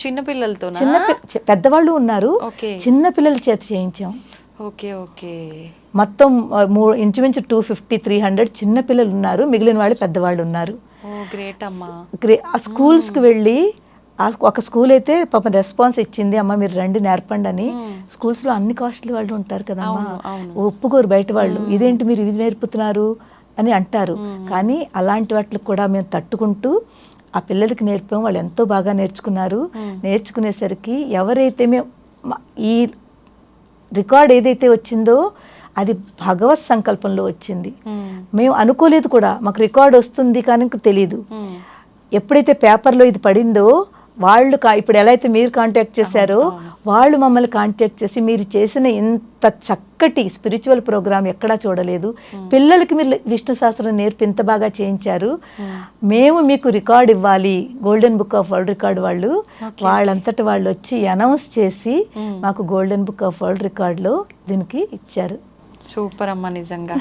చిన్న పిల్లలతో, పెద్దవాళ్ళు ఉన్నారు, చిన్న పిల్లల చేత చేయించాం. మొత్తం ఇంచుమించు 250-300 చిన్న పిల్లలు ఉన్నారు, మిగిలిన వాళ్ళు పెద్దవాళ్ళు ఉన్నారు. స్కూల్స్కి వెళ్ళి ఒక స్కూల్ అయితే పాపం రెస్పాన్స్ ఇచ్చింది, అమ్మ మీరు రండి నేర్పండి అని. స్కూల్స్లో అన్ని కాస్ట్లీ వాళ్ళు ఉంటారు కదమ్మా, ఒప్పుకోరు బయట వాళ్ళు, ఇదేంటి మీరు ఇది నేర్పుతున్నారు అని అంటారు. కానీ అలాంటి వాటికి కూడా మేము తట్టుకుంటూ ఆ పిల్లలకి నేర్పాము. వాళ్ళు ఎంతో బాగా నేర్చుకున్నారు. నేర్చుకునేసరికి ఎవరైతే మేము ఈ రికార్డ్ ఏదైతే వచ్చిందో అది భగవత్ సంకల్పంలో వచ్చింది. మేము అనుకోలేదు కూడా, మాకు రికార్డ్ వస్తుంది కానీ తెలియదు. ఎప్పుడైతే పేపర్లో ఇది పడిందో వాళ్ళు ఇప్పుడు ఎలా అయితే మీరు కాంటాక్ట్ చేశారో వాళ్ళు మమ్మల్ని కాంటాక్ట్ చేసి మీరు చేసిన ఇంత చక్కటి స్పిరిచువల్ ప్రోగ్రామ్ ఎక్కడా చూడలేదు, పిల్లలకి మీరు విష్ణు సహస్రం నేర్పి ఇంత బాగా చేయించారు, మేము మీకు రికార్డ్ ఇవ్వాలి, golden book of world record వాళ్ళు వాళ్ళంతటి వాళ్ళు వచ్చి అనౌన్స్ చేసి మాకు గోల్డెన్ బుక్ ఆఫ్ వరల్డ్ రికార్డులో దీనికి ఇచ్చారు. సూపర్ అమ్మ నిజంగా.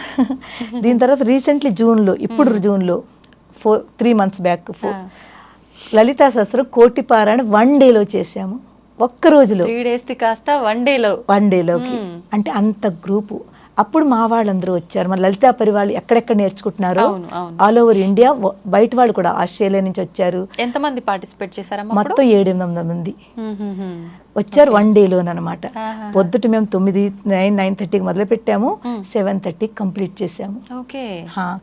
దీని తర్వాత రీసెంట్లీ జూన్లో 3 months బ్యాక్ లలితా సహస్రం కోటి పారాయణ 1 day చేసాము, ఒక్క రోజులో. 3 days కాస్త 1 డేలోకి అంటే అంత గ్రూపు. అప్పుడు మా వాళ్ళందరూ వచ్చారు, మన లలితా పరివాళ్ళు ఎక్కడెక్కడ నేర్చుకుంటున్నారో ఆల్ ఓవర్ ఇండియా, బయట వాళ్ళు కూడా ఆస్ట్రేలియా నుంచి వచ్చారు. ఎంతమంది పార్టిసిపేట్ చేశారమ్మా? మొత్తం 700 మంది వచ్చారు 1 dayలోనమాట. పొద్దుట మేము 9:30కి మొదలు పెట్టాము, 7:30కి కంప్లీట్ చేసాము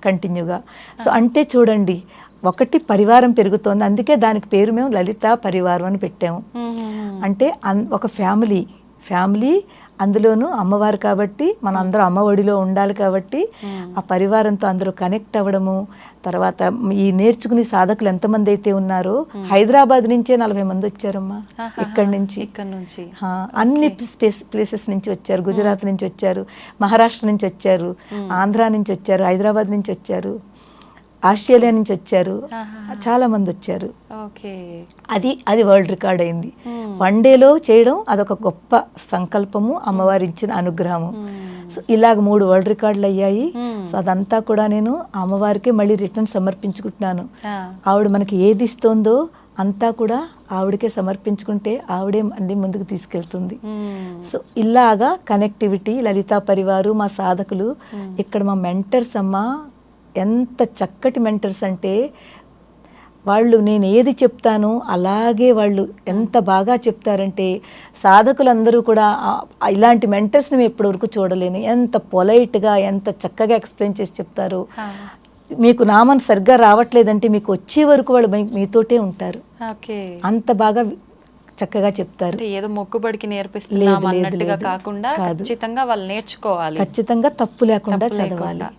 కంటిన్యూగా. సో అంటే చూడండి, ఒకటి పరివారం పెరుగుతోంది, అందుకే దానికి పేరు మేము లలితా పరివారం అని పెట్టాము. అంటే ఒక ఫ్యామిలీ అందులోనూ అమ్మవారు కాబట్టి మన అందరూ అమ్మఒడిలో ఉండాలి కాబట్టి ఆ పరివారంతో అందరూ కనెక్ట్ అవ్వడము. తర్వాత ఈ నేర్చుకునే సాధకులు ఎంతమంది అయితే ఉన్నారో, హైదరాబాద్ నుంచే 40 మంది వచ్చారమ్మా, ఇక్కడ నుంచి అన్ని ప్లేసెస్ నుంచి వచ్చారు, గుజరాత్ నుంచి వచ్చారు, మహారాష్ట్ర నుంచి వచ్చారు, ఆంధ్రా నుంచి వచ్చారు, హైదరాబాద్ నుంచి వచ్చారు, ఆస్ట్రేలియా నుంచి వచ్చారు, చాలా మంది వచ్చారు. అది వరల్డ్ రికార్డ్ అయింది. 1 dayలో చేయడం అదొక గొప్ప సంకల్పము, అమ్మవారి ఇచ్చిన అనుగ్రహము. సో ఇలాగ 3 వరల్డ్ రికార్డులు అయ్యాయి. సో అదంతా కూడా నేను అమ్మవారికే మళ్ళీ రిటర్న్ సమర్పించుకుంటున్నాను. ఆవిడ మనకి ఏది ఇస్తుందో అంతా కూడా ఆవిడకే సమర్పించుకుంటే ఆవిడే అన్ని ముందుకు తీసుకెళ్తుంది. సో ఇలాగా కనెక్టివిటీ, లలితా పరివారు, మా సాధకులు, ఇక్కడ మా మెంటర్స్ అమ్మ ఎంత చక్కటి మెంటర్స్ అంటే, వాళ్ళు నేను ఏది చెప్తానో అలాగే వాళ్ళు ఎంత బాగా చెప్తారంటే, సాధకులందరూ కూడా ఇలాంటి మెంటర్స్ని మేము ఇప్పటివరకు చూడలేను. ఎంత పొలైట్గా, ఎంత చక్కగా ఎక్స్ప్లెయిన్ చేసి చెప్తారు. మీకు నామం సరిగ్గా రావట్లేదంటే మీకు వచ్చే వరకు వాళ్ళు మీతోటే ఉంటారు, అంత బాగా చక్కగా చెప్తారు. ఏదో మొక్కుబడికి నేర్పిస్తున్నాం అన్నట్టుగా కాకుండా ఖచ్చితంగా వాళ్ళు నేర్చుకోవాలి, ఖచ్చితంగా తప్పు లేకుండా చదవాలి.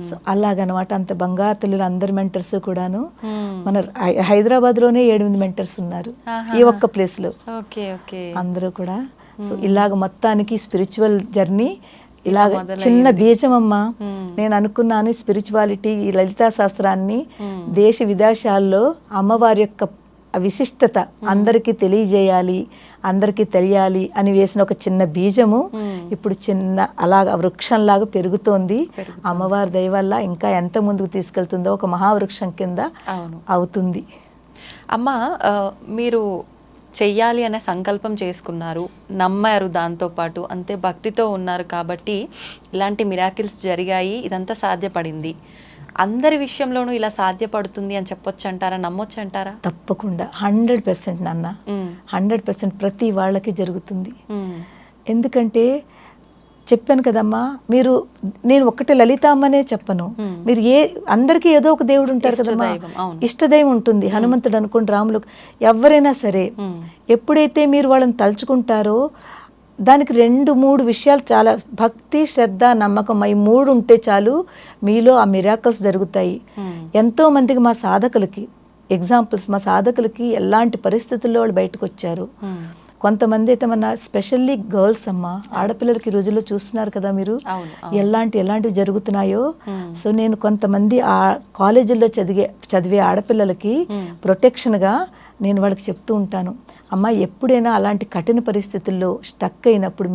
సో అలాగనమాట. అంత బంగారు తల్లులు అందరి మెంటర్స్ కూడాను మన హైదరాబాద్ లోనే 7-8 మెంటర్స్ ఉన్నారు ఈ ఒక్క ప్లేస్ లో, అందరూ కూడా. సో ఇలాగ మొత్తానికి స్పిరిచువల్ జర్నీ ఇలాగ చిన్న బీజం అమ్మ. నేను అనుకున్నాను స్పిరిచువాలిటీ, ఈ లలితా శాస్త్రాన్ని దేశ విదేశాల్లో అమ్మవారి యొక్క విశిష్టత అందరికీ తెలియజేయాలి, అందరికీ తెలియాలి అని వేసిన ఒక చిన్న బీజము ఇప్పుడు చిన్న అలాగా వృక్షంలాగా పెరుగుతోంది. అమ్మవారి దయ వల్ల ఇంకా ఎంత ముందుకు తీసుకెళ్తుందో ఒక మహావృక్షం కింద అవుతుంది. అమ్మ, మీరు చెయ్యాలి అనే సంకల్పం చేసుకున్నారు, నమ్మారు, దాంతోపాటు అంతే భక్తితో ఉన్నారు కాబట్టి ఇలాంటి మిరాకిల్స్ జరిగాయి, ఇదంతా సాధ్యపడింది. అందరి విషయంలోనూ ఇలా సాధ్యపడుతుంది అని చెప్పొచ్చు అంటారా, నమ్మొచ్చు అంటారా? తప్పకుండా 100% నాన్న, 100% ప్రతి వాళ్ళకి జరుగుతుంది. ఎందుకంటే చెప్పాను కదమ్మా, నేను ఒక్కటే లలిత అమ్మనే చెప్పను, మీరు అందరికీ ఏదో ఒక దేవుడు ఉంటారు కదమ్మా, ఇష్టదైవం ఉంటుంది. హనుమంతుడు అనుకోండి, రాములు, ఎవరైనా సరే ఎప్పుడైతే మీరు వాళ్ళని తలుచుకుంటారో దానికి 2-3 విషయాలు చాలా, భక్తి, శ్రద్ధ, నమ్మకం, ఈ 3 ఉంటే చాలు మీలో ఆ మిరాకల్స్ జరుగుతాయి. ఎంతో మందికి మా సాధకులకి ఎగ్జాంపుల్స్, మా సాధకులకి ఎలాంటి పరిస్థితుల్లో వాళ్ళు బయటకు వచ్చారు. కొంతమంది అయితే మన స్పెషల్లీ గర్ల్స్ అమ్మ, ఆడపిల్లలకి ఈ రోజుల్లో చూస్తున్నారు కదా మీరు ఎలాంటివి జరుగుతున్నాయో. సో నేను కొంతమంది ఆ కాలేజీల్లో చదివే ఆడపిల్లలకి ప్రొటెక్షన్గా నేను వాళ్ళకి చెప్తూ ఉంటాను, అమ్మ ఎప్పుడైనా అలాంటి కఠిన పరిస్థితుల్లో స్టక్ అయినప్పుడు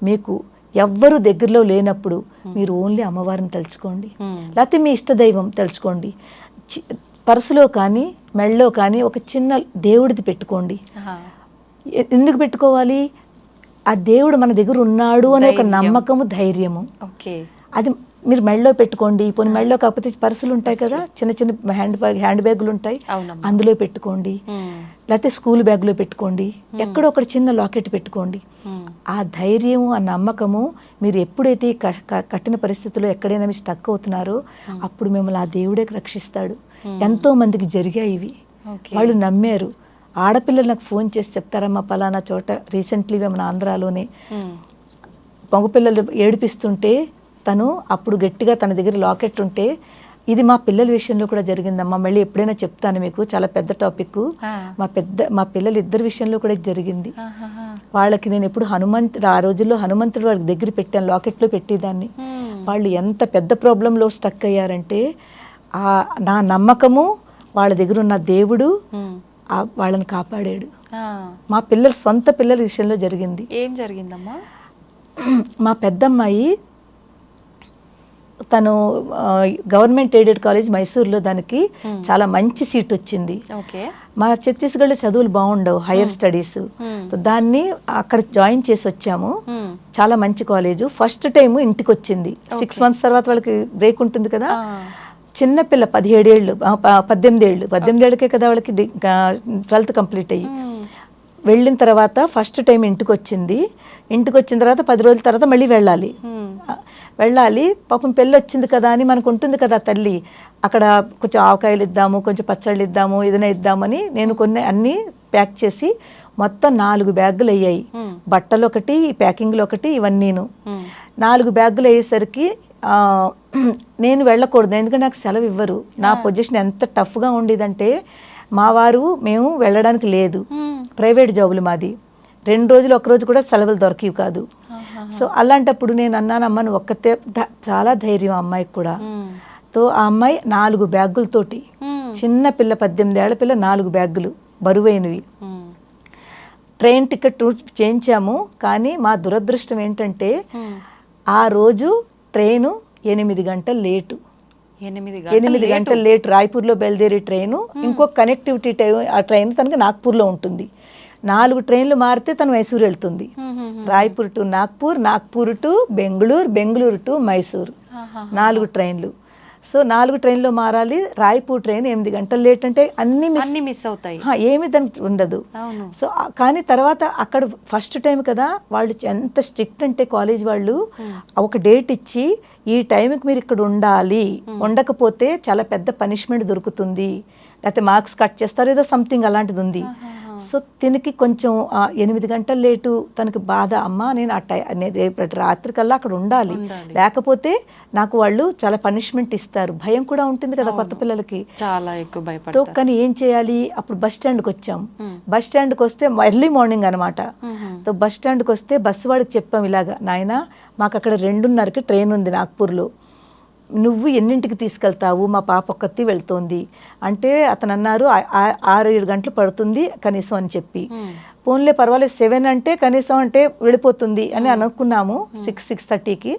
మీకు ఎవ్వరు దగ్గరలో లేనప్పుడు మీరు ఓన్లీ అమ్మవారిని తలుచుకోండి, లేకపోతే మీ ఇష్టదైవం తలుచుకోండి. పర్సులో కానీ మెళ్ళలో కానీ ఒక చిన్న దేవుడిది పెట్టుకోండి. ఎందుకు పెట్టుకోవాలి? ఆ దేవుడు మన దగ్గర ఉన్నాడు అనే ఒక నమ్మకము, ధైర్యము. అది మీరు మెళ్ళలో పెట్టుకోండి. పోనీ మెళ్ళలో కాకపోతే పర్సులు ఉంటాయి కదా, చిన్న చిన్న హ్యాండ్ బ్యాగులు ఉంటాయి, అందులో పెట్టుకోండి. లేకపోతే స్కూల్ బ్యాగ్లో పెట్టుకోండి, ఎక్కడో ఒక చిన్న లాకెట్ పెట్టుకోండి. ఆ ధైర్యము, ఆ నమ్మకము, మీరు ఎప్పుడైతే కఠిన పరిస్థితుల్లో ఎక్కడైనా మీరు స్టక్ అవుతున్నారో అప్పుడు మిమ్మల్ని ఆ దేవుడే రక్షిస్తాడు. ఎంతో మందికి జరిగాయి ఇవి, వాళ్ళు నమ్మారు. ఆడపిల్లలు నాకు ఫోన్ చేసి చెప్తారమ్మా, పలానా చోట రీసెంట్లీగా మన ఆంధ్రాలోనే మగపిల్లలు ఏడిపిస్తుంటే తను అప్పుడు గట్టిగా తన దగ్గర లాకెట్ ఉంటే ఇది మా పిల్లల విషయంలో కూడా జరిగిందమ్మా. మళ్ళీ ఎప్పుడైనా చెప్తాను మీకు, చాలా పెద్ద టాపిక్. మా పిల్లలు ఇద్దరి విషయంలో కూడా ఇది జరిగింది. వాళ్ళకి నేను ఎప్పుడు ఆ రోజుల్లో హనుమంతుడు వాళ్ళకి దగ్గర పెట్టాను, లాకెట్లో పెట్టేదాన్ని. వాళ్ళు ఎంత పెద్ద ప్రాబ్లంలో స్టక్ అయ్యారంటే నా నమ్మకము, వాళ్ళ దగ్గర ఉన్న దేవుడు వాళ్ళని కాపాడాడు. మా సొంత పిల్లల విషయంలో జరిగింది. ఏం జరిగిందమ్మా? మా పెద్దమ్మాయి తను గవర్నమెంట్ ఎయిడెడ్ కాలేజ్ మైసూర్లో, దానికి చాలా మంచి సీట్ వచ్చింది. మా ఛత్తీస్గఢ్లో చదువులు బాగుండవు, హైయర్ స్టడీస్. దాన్ని అక్కడ జాయిన్ చేసి వచ్చాము. చాలా మంచి కాలేజు. ఫస్ట్ టైం ఇంటికి వచ్చింది. 6 months తర్వాత వాళ్ళకి బ్రేక్ ఉంటుంది కదా. చిన్నపిల్ల 17 ఏళ్ళు 18 ఏళ్ళకే కదా వాళ్ళకి 12th కంప్లీట్ అయ్యి వెళ్ళిన తర్వాత ఫస్ట్ టైం ఇంటికి వచ్చింది. ఇంటికి వచ్చిన తర్వాత 10 రోజుల తర్వాత మళ్ళీ వెళ్ళాలి. పాపం పెళ్ళి వచ్చింది కదా అని మనకు ఉంటుంది కదా తల్లి, అక్కడ కొంచెం ఆవకాయలు ఇద్దాము, కొంచెం పచ్చళ్ళు ఇద్దాము, ఏదైనా ఇద్దామని నేను కొన్ని అన్నీ ప్యాక్ చేసి మొత్తం 4 బ్యాగులు అయ్యాయి. బట్టలు ఒకటి, ప్యాకింగ్లు ఒకటి, ఇవన్నీను 4 బ్యాగులు అయ్యేసరికి నేను వెళ్ళకూడదు, ఎందుకంటే నాకు సెలవు ఇవ్వరు. నా పొజిషన్ ఎంత టఫ్గా ఉండేదంటే మేము వెళ్ళడానికి లేదు, ప్రైవేట్ జాబులు మాది. 2 రోజులు 1 రోజు కూడా సెలవులు దొరికేవి కాదు. సో అలాంటప్పుడు నేను అన్నానమ్మా నువ్వు ఒక్కతే, చాలా ధైర్యం అమ్మాయికి కూడా. ఆ అమ్మాయి 4 బ్యాగులతోటి, చిన్న పిల్ల 18 ఏళ్ల పిల్ల 4 బ్యాగులు బరువైనవి. ట్రైన్ టికెట్ చేయించాము. కానీ మా దురదృష్టం ఏంటంటే ఆ రోజు ట్రైను 8 గంటలు లేటు. 8 గంటలు లేట్. రాయ్పూర్లో బయలుదేరే ట్రైను, ఇంకో కనెక్టివిటీ ఆ ట్రైన్ తనకి నాగ్పూర్లో ఉంటుంది. 4 ట్రైన్లు మారితే తను మైసూరు వెళ్తుంది. Raipur to Nagpur, Nagpur to Bengaluru, Bengaluru to Mysore, 4 ట్రైన్లు. సో 4 ట్రైన్లో మారాలి. రాయ్పూర్ ట్రైన్ 8 గంటలు లేట్ అంటే అన్ని మిస్ అవుతాయి, ఏమి దానికి ఉండదు. సో కానీ తర్వాత అక్కడ ఫస్ట్ టైం కదా, వాళ్ళు ఎంత స్ట్రిక్ట్ అంటే కాలేజ్ వాళ్ళు ఒక డేట్ ఇచ్చి ఈ టైంకి మీరు ఇక్కడ ఉండాలి, ఉండకపోతే చాలా పెద్ద పనిష్మెంట్ దొరుకుతుంది, లేకపోతే మార్క్స్ కట్ చేస్తారు, ఏదో సంథింగ్ అలాంటిది ఉంది. సో దీనికి కొంచెం 8 గంటలు లేటు తనకి బాధ. అమ్మ నేను రేపటి రాత్రికల్లా అక్కడ ఉండాలి, లేకపోతే నాకు వాళ్ళు చాలా పనిష్మెంట్ ఇస్తారు. భయం కూడా ఉంటుంది కదా కొత్త పిల్లలకి, చాలా ఎక్కువ భయపడతారు. కానీ ఏం చేయాలి, అప్పుడు బస్ స్టాండ్కి వచ్చాం. బస్ స్టాండ్కి వస్తే ఎర్లీ మార్నింగ్ అనమాట. బస్ స్టాండ్కి వస్తే బస్సు వాడికి చెప్పాం, ఇలాగా నాయన మాకు అక్కడ 2:30కి ట్రైన్ ఉంది నాగ్పూర్లో, నువ్వు ఎన్నింటికి తీసుకెళ్తావు, మా పాప ఒక్కతి వెళ్తోంది అంటే అతను అన్నారు 6-7 గంటలు పడుతుంది కనీసం అని చెప్పి. ఫోన్లే పర్వాలేదు 7 అంటే కనీసం అంటే వెళ్ళిపోతుంది అని అనుకున్నాము. 6-6:30కి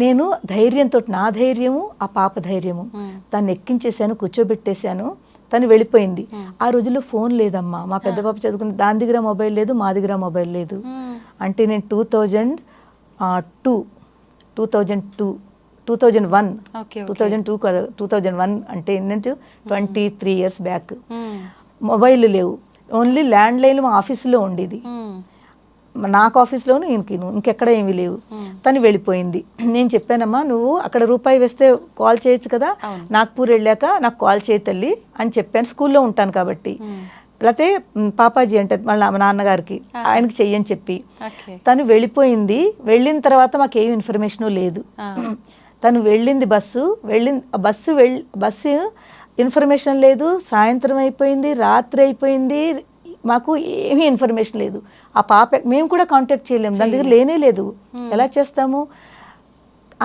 నేను ధైర్యంతో, నా ధైర్యము ఆ పాప ధైర్యము, దాన్ని ఎక్కించేసాను, కూర్చోబెట్టేశాను, తను వెళ్ళిపోయింది. ఆ రోజుల్లో ఫోన్ లేదమ్మా. మా పెద్ద పాప చదువుకుని దాని దగ్గర మొబైల్ లేదు, మా దగ్గర మొబైల్ లేదు. అంటే నేను 2001 అంటే ఏంటంటే 23 years బ్యాక్. మొబైల్ లేవు, ఓన్లీ ల్యాండ్ లైన్ మా ఆఫీసులో ఉండేది, నాకు ఆఫీస్లోను ఇంకెక్కడ ఏమీ లేవు. తను వెళ్ళిపోయింది. నేను చెప్పానమ్మా నువ్వు అక్కడ రూపాయి వేస్తే కాల్ చేయొచ్చు కదా, నాగ్పూర్ వెళ్ళాక నాకు కాల్ చేయి తల్లి అని చెప్పాను. స్కూల్లో ఉంటాను కాబట్టి. లేకపోతే పాపాజీ అంటే వాళ్ళ నాన్నగారికి, ఆయనకి చెయ్యని చెప్పి తను వెళ్ళిపోయింది. వెళ్ళిన తర్వాత మాకేం ఇన్ఫర్మేషన్ లేదు. తను వెళ్ళింది బస్సు ఇన్ఫర్మేషన్ లేదు. సాయంత్రం అయిపోయింది, రాత్రి అయిపోయింది, మాకు ఏమీ ఇన్ఫర్మేషన్ లేదు. ఆ పాప మేము కూడా కాంటాక్ట్ చేయలేము, దాని దగ్గర లేనే లేదు. ఎలా చేస్తాము?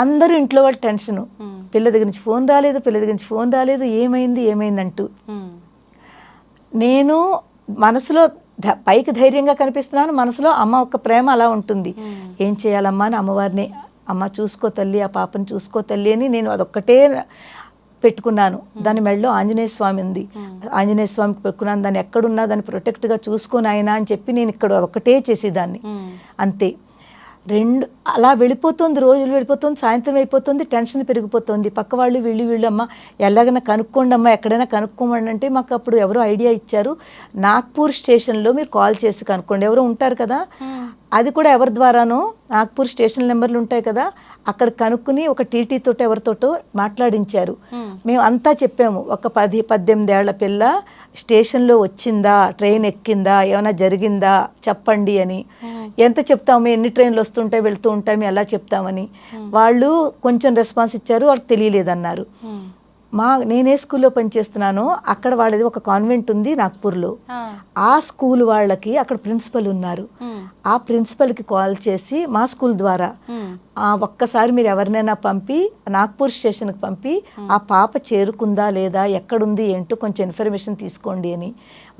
అందరూ ఇంట్లో వాళ్ళు టెన్షను, పిల్ల దగ్గర నుంచి ఫోన్ రాలేదు, ఏమైందంటూ. నేను మనసులో పైకి ధైర్యంగా కనిపిస్తున్నాను, మనసులో అమ్మ ఒక ప్రేమ అలా ఉంటుంది. ఏం చేయాలమ్మా అని అమ్మవారిని, అమ్మ చూసుకో తల్లి, ఆ పాపను చూసుకో తల్లి అని నేను అదొక్కటే పెట్టుకున్నాను. దాని మెడలో ఆంజనేయ స్వామి ఉంది, ఆంజనేయ స్వామికి పెట్టుకున్నాను. దాన్ని ఎక్కడున్నా దాన్ని ప్రొటెక్ట్గా చూసుకొని ఆయన అని చెప్పి నేను ఇక్కడ ఒకటే చేసేదాన్ని, అంతే. అలా వెళ్ళిపోతుంది, రోజులు వెళ్ళిపోతుంది, సాయంత్రం అయిపోతుంది, టెన్షన్ పెరిగిపోతుంది. పక్క వాళ్ళు వీళ్ళు అమ్మ ఎలాగైనా కనుక్కోండి అమ్మ, ఎక్కడైనా కనుక్కోమండి అంటే మాకు అప్పుడు ఎవరో ఐడియా ఇచ్చారు, నాగ్పూర్ స్టేషన్లో మీరు కాల్ చేసి కనుక్కోండి, ఎవరో ఉంటారు కదా. అది కూడా ఎవరి ద్వారానో, నాగ్పూర్ స్టేషన్ నెంబర్లు ఉంటాయి కదా, అక్కడ కనుక్కుని ఒక టీటీ తోటో ఎవరితోటో మాట్లాడించారు. మేము అంతా చెప్పాము, ఒక 10-18 ఏళ్ల పిల్ల స్టేషన్లో వచ్చిందా, ట్రైన్ ఎక్కిందా, ఏమైనా జరిగిందా చెప్పండి అని. ఎంత చెప్తాము, ఎన్ని ట్రైన్లు వస్తుంటాయి వెళ్తూ ఉంటాయి, మేము ఎలా చెప్తామని. వాళ్ళు కొంచెం రెస్పాన్స్ ఇచ్చారు, వాళ్ళకి తెలియలేదన్నారు. నేనే స్కూల్లో పనిచేస్తున్నానో అక్కడ వాళ్ళది ఒక కాన్వెంట్ ఉంది నాగ్పూర్లో. ఆ స్కూల్ వాళ్ళకి అక్కడ ప్రిన్సిపల్ ఉన్నారు. ఆ ప్రిన్సిపల్కి కాల్ చేసి మా స్కూల్ ద్వారా ఒక్కసారి మీరు ఎవరినైనా పంపి నాగ్పూర్ స్టేషన్కి పంపి ఆ పాప చేరుకుందా లేదా, ఎక్కడుంది ఏంటో కొంచెం ఇన్ఫర్మేషన్ తీసుకోండి అని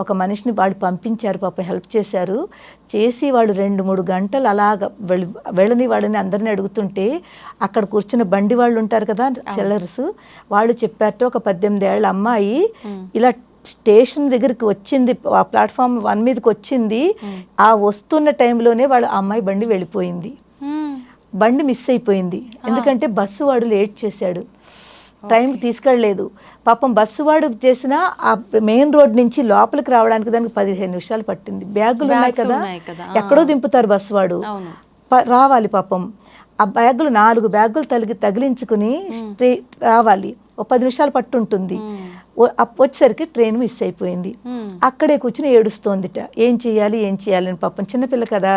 ఒక మనిషిని వాళ్ళు పంపించారు. పాప హెల్ప్ చేశారు. చేసి వాళ్ళు 2-3 గంటలు అలాగ వెళ్ళని వాళ్ళని అందరినీ అడుగుతుంటే అక్కడ కూర్చున్న బండి వాళ్ళు ఉంటారు కదా సెల్లర్స్, వాళ్ళు చెప్పారట ఒక 18 ఏళ్ల అమ్మాయి ఇలా స్టేషన్ దగ్గరికి వచ్చింది, ఆ ప్లాట్ఫామ్ 1 మీదకి వచ్చింది. ఆ వస్తున్న టైంలోనే వాళ్ళ అమ్మాయి బండి వెళ్ళిపోయింది. బండి మిస్ అయిపోయింది. ఎందుకంటే బస్సు వాడు లేట్ చేశాడు, టైంకి తీసుకెళ్ళలేదు. పాపం బస్సు వాడు చేసిన ఆ మెయిన్ రోడ్ నుంచి లోపలికి రావడానికి దానికి 15 నిమిషాలు పట్టింది. బ్యాగులు ఉన్నాయి కదా, ఎక్కడో దింపుతారు బస్సు వాడు, రావాలి పాపం. ఆ బ్యాగులు 4 బ్యాగులు తగిలించుకుని రావాలి, ఒక 10 నిమిషాలు పట్టుంటుంది. వచ్చేసరికి ట్రైన్ మిస్ అయిపోయింది. అక్కడే కూర్చుని ఏడుస్తోందిట, ఏం చేయాలి అని. పాపం చిన్నపిల్ల కదా.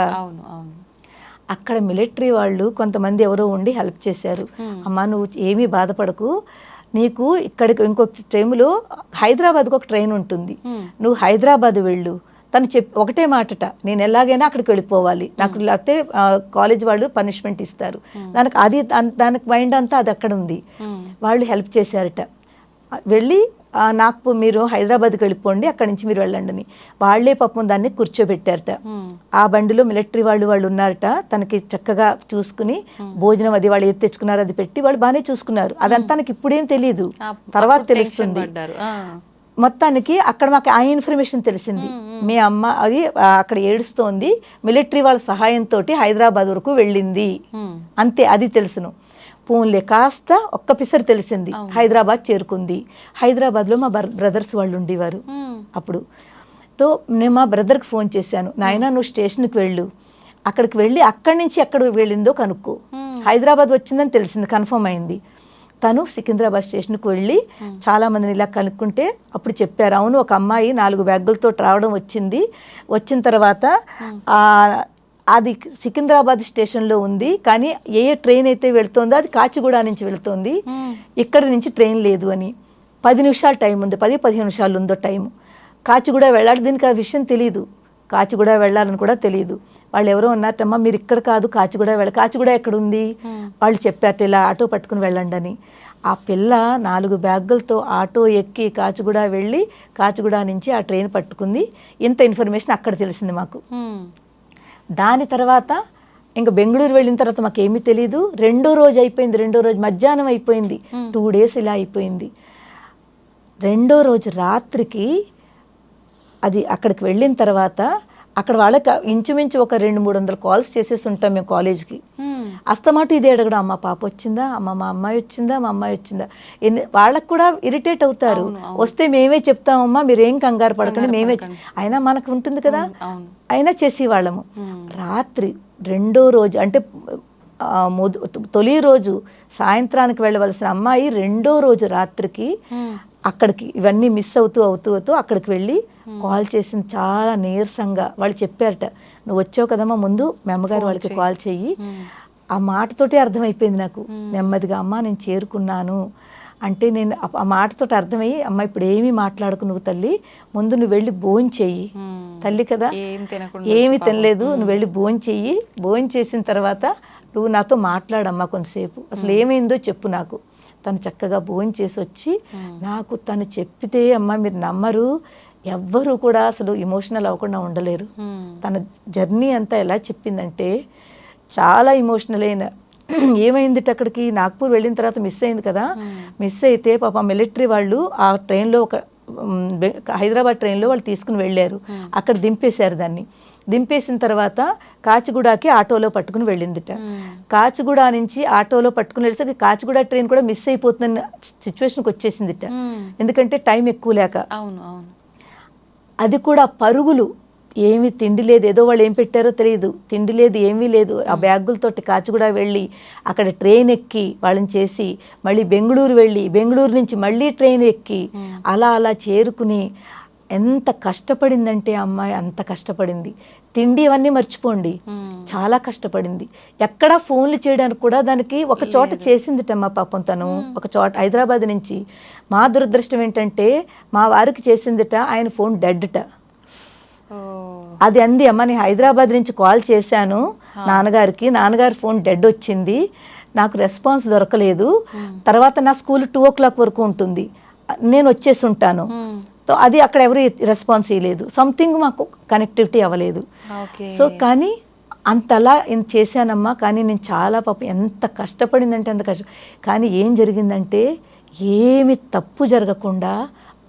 అక్కడ మిలిటరీ వాళ్ళు కొంతమంది ఎవరో ఉండి హెల్ప్ చేశారు. అమ్మా నువ్వు ఏమీ బాధపడకు, నీకు ఇక్కడికి ఇంకొక ట్రైన్లో హైదరాబాద్కి ఒక ట్రైన్ ఉంటుంది, నువ్వు హైదరాబాద్ వెళ్ళు. తను ఒకటే మాటట, నేను ఎలాగైనా అక్కడికి వెళ్ళిపోవాలి, నాకు లేకపోతే కాలేజ్ వాళ్ళు పనిష్మెంట్ ఇస్తారు. దానికి మైండ్ అంతా అది అక్కడ ఉంది. వాళ్ళు హెల్ప్ చేశారట. వెళ్ళి నాకు మీరు హైదరాబాద్కి వెళ్ళిపోండి, అక్కడి నుంచి మీరు వెళ్ళండి అని వాళ్ళే పాపం దాన్ని కూర్చోబెట్టారట. ఆ బండిలో మిలిటరీ వాళ్ళు ఉన్నారట. తనకి చక్కగా చూసుకుని భోజనం అది వాళ్ళు ఏది తెచ్చుకున్నారు అది పెట్టి వాళ్ళు బాగానే చూసుకున్నారు. అదంతా నాకు ఇప్పుడేం తెలియదు, తర్వాత తెలుస్తుంది. మొత్తానికి అక్కడ మాకు ఆ ఇన్ఫర్మేషన్ తెలిసింది, మీ అమ్మ అది అక్కడ ఏడుస్తోంది, మిలిటరీ వాళ్ళ సహాయంతో హైదరాబాద్ వరకు వెళ్ళింది, అంతే. అది తెలుసును. పోన్లే కాస్త ఒక్క పిసరు తెలిసింది, హైదరాబాద్ చేరుకుంది. హైదరాబాద్లో మా బ్రదర్స్ వాళ్ళు ఉండేవారు అప్పుడు. నేను మా బ్రదర్కి ఫోన్ చేశాను, నాయనా నువ్వు స్టేషన్కి వెళ్ళు, అక్కడికి వెళ్ళి అక్కడి నుంచి ఎక్కడ వెళ్ళిందో కనుక్కో. హైదరాబాద్ వచ్చిందని తెలిసింది, కన్ఫర్మ్ అయింది. తను సికింద్రాబాద్ స్టేషన్కి వెళ్ళి చాలామందిని ఇలా కనుక్కుంటే అప్పుడు చెప్పారు, అవును ఒక అమ్మాయి 4 బ్యాగులతో రావడం వచ్చింది. వచ్చిన తర్వాత అది సికింద్రాబాద్ స్టేషన్లో ఉంది, కానీ ఏ ట్రైన్ అయితే వెళుతోందో అది కాచిగూడ నుంచి వెళుతోంది, ఇక్కడి నుంచి ట్రైన్ లేదు అని. 10 నిమిషాలు టైం ఉంది, 10-15 నిమిషాలు ఉందో టైము. కాచిగూడ వెళ్ళాలి, దీనికి ఆ విషయం తెలియదు, కాచిగూడ వెళ్ళాలని కూడా తెలియదు. వాళ్ళు ఎవరో ఉన్నారటమ్మా మీరు ఇక్కడ కాదు కాచిగూడ కాచిగూడ ఎక్కడ ఉంది, వాళ్ళు చెప్పారట ఇలా ఆటో పట్టుకుని వెళ్ళండి అని. ఆ పిల్ల 4 బ్యాగులతో ఆటో ఎక్కి కాచిగూడ వెళ్ళి కాచిగూడ నుంచి ఆ ట్రైన్ పట్టుకుంది. ఇంత ఇన్ఫర్మేషన్ అక్కడ తెలిసింది మాకు. దాని తర్వాత ఇంకా బెంగళూరు వెళ్ళిన తర్వాత మాకు ఏమీ తెలియదు. 2వ రోజు అయిపోయింది, 2వ రోజు మధ్యాహ్నం అయిపోయింది, 2 డేస్ ఇలా అయిపోయింది. 2వ రోజు రాత్రికి అది అక్కడికి వెళ్ళిన తర్వాత అక్కడ వాళ్ళకి ఇంచుమించు ఒక 200-300 కాల్స్ చేసేసి ఉంటాం మేము కాలేజ్కి. అస్తమాటు ఇదే అడగడం, అమ్మ పాప వచ్చిందా, అమ్మ మా అమ్మాయి వచ్చిందా, మా అమ్మాయి వచ్చిందా. వాళ్ళకు కూడా ఇరిటేట్ అవుతారు, వస్తే మేమే చెప్తామమ్మా మీరేం కంగారు పడకండి, మేమే. అయినా మనకు ఉంటుంది కదా, అయినా చేసేవాళ్ళము. రాత్రి 2వ రోజు అంటే తొలి రోజు సాయంత్రానికి వెళ్ళవలసిన అమ్మాయి 2వ రోజు రాత్రికి అక్కడికి ఇవన్నీ మిస్ అవుతూ అక్కడికి వెళ్ళి కాల్ చేసింది. చాలా నీరసంగా వాళ్ళు చెప్పారట, నువ్వు వచ్చావు కదమ్మా ముందు మీ అమ్మగారు వాళ్ళకి కాల్ చెయ్యి. ఆ మాటతోటే అర్థమైపోయింది నాకు నెమ్మదిగా, అమ్మ నేను చేరుకున్నాను అంటే. నేను ఆ మాటతోటి అర్థమయ్యి, అమ్మ ఇప్పుడు ఏమీ మాట్లాడకు నువ్వు తల్లి, ముందు నువ్వు వెళ్ళి భోజనం చెయ్యి, తల్లి కదా ఏమీ తినలేదు, నువ్వు వెళ్ళి భోజనం చెయ్యి, భోజనం చేసిన తర్వాత నువ్వు నాతో మాట్లాడమ్మా కొంతసేపు, అసలు ఏమైందో చెప్పు నాకు. తను చక్కగా భోజనం చేసి వచ్చి నాకు తను చెప్పితే అమ్మ మీరు నమ్మరు, ఎవ్వరూ కూడా అసలు ఎమోషనల్ అవ్వకుండా ఉండలేరు. తన జర్నీ అంతా ఎలా చెప్పిందంటే చాలా ఎమోషనల్ అయిన. ఏమైంది అక్కడికి నాగ్పూర్ వెళ్ళిన తర్వాత మిస్ అయింది కదా, మిస్ అయితే పాప మిలిటరీ వాళ్ళు ఆ ట్రైన్లో ఒక హైదరాబాద్ ట్రైన్లో వాళ్ళు తీసుకుని వెళ్ళారు, అక్కడ దింపేశారు. దాన్ని దింపేసిన తర్వాత కాచిగూడకి ఆటోలో పట్టుకుని వెళ్ళిందిట. కాచిగూడ నుంచి ఆటోలో పట్టుకుని వెళ్ళేసరికి కాచిగూడ ట్రైన్ కూడా మిస్ అయిపోతున్న సిచ్యువేషన్కి వచ్చేసిందిట, ఎందుకంటే టైం ఎక్కువ లేక. అది కూడా పరుగులు, ఏమీ తిండి లేదు, ఏదో వాళ్ళు ఏం పెట్టారో తెలియదు, తిండి లేదు ఏమీ లేదు. ఆ బ్యాగులతోటి కాచిగూడ వెళ్ళి అక్కడ ట్రైన్ ఎక్కి వాళ్ళని చేసి మళ్ళీ బెంగళూరు వెళ్ళి బెంగళూరు నుంచి మళ్ళీ ట్రైన్ ఎక్కి అలా చేరుకుని ఎంత కష్టపడిందంటే ఆ అమ్మాయి అంత కష్టపడింది. తిండి ఇవన్నీ మర్చిపోండి, చాలా కష్టపడింది. ఎక్కడ ఫోన్లు చేయడానికి కూడా దానికి ఒక చోట చేసిందిటమ్మా పాపం తను. ఒక చోట హైదరాబాద్ నుంచి. మా దురదృష్టం ఏంటంటే మా వారికి చేసిందిట, ఆయన ఫోన్ డెడ్ట. అది అంది, అమ్మ నేను హైదరాబాద్ నుంచి కాల్ చేశాను నాన్నగారికి, నాన్నగారి ఫోన్ డెడ్ వచ్చింది, నాకు రెస్పాన్స్ దొరకలేదు, తర్వాత నా స్కూల్ 2 o'clock వరకు ఉంటుంది, నేను వచ్చేసి ఉంటాను. సో అది అక్కడ ఎవరు రెస్పాన్స్ ఇవ్వలేదు, సంథింగ్ మాకు కనెక్టివిటీ అవ్వలేదు. సో కానీ అంతలా చేశానమ్మా. కానీ నేను చాలా పాపం ఎంత కష్టపడిందంటే అంత కష్టం. కానీ ఏం జరిగిందంటే ఏమి తప్పు జరగకుండా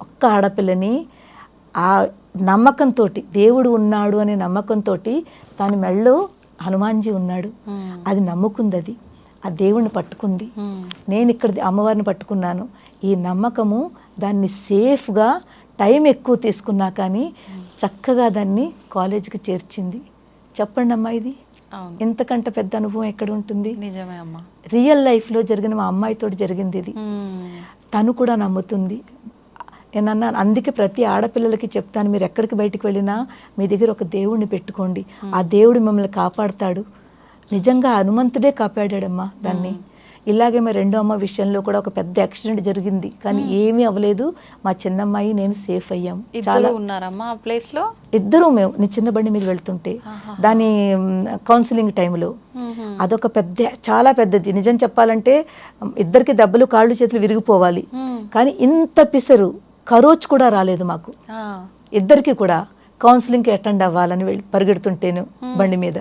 ఒక్క ఆడపిల్లని ఆ నమ్మకంతో, దేవుడు ఉన్నాడు అనే నమ్మకంతో, దాని మెళ్ళో హనుమాన్జీ ఉన్నాడు, అది నమ్ముకుంది, అది ఆ దేవుణ్ణి పట్టుకుంది. నేను ఇక్కడ అమ్మవారిని పట్టుకున్నాను. ఈ నమ్మకము దాన్ని సేఫ్గా టైం ఎక్కువ తీసుకున్నా కానీ చక్కగా దాన్ని కాలేజీకి చేర్చింది. చెప్పండి అమ్మా, ఇది ఇంతకంటే పెద్ద అనుభవం ఎక్కడ ఉంటుంది? నిజమే అమ్మా. రియల్ లైఫ్లో జరిగిన మా అమ్మాయితో జరిగింది ఇది. తను కూడా నమ్ముతుంది. నేను అన్నాను, అందుకే ప్రతి ఆడపిల్లలకి చెప్తాను, మీరు ఎక్కడికి బయటికి వెళ్ళినా మీ దగ్గర ఒక దేవుడిని పెట్టుకోండి, ఆ దేవుడు మిమ్మల్ని కాపాడుతాడు. నిజంగా హనుమంతుడే కాపాడాడమ్మా దాన్ని. ఇలాగే మా రెండో అమ్మ విషయంలో కూడా ఒక పెద్ద యాక్సిడెంట్ జరిగింది, కానీ ఏమీ అవ్వలేదు. మా చిన్నమ్మాయి నేను సేఫ్ అయ్యాం. చాలా ఉన్నారమ్మా ఆ ప్లేస్ లో ఇద్దరు. మేము నేను చిన్న బండి మీద వెళ్తుంటే దాని కౌన్సిలింగ్ టైంలో అదొక పెద్ద, చాలా పెద్దది. నిజం చెప్పాలంటే ఇద్దరికి దెబ్బలు, కాళ్ళు చేతులు విరిగిపోవాలి. కానీ ఇంత పిసరు కరోచ్ కూడా రాలేదు మాకు ఇద్దరికి కూడా. కౌన్సిలింగ్కి అటెండ్ అవ్వాలని పరిగెడుతుంటేను బండి మీద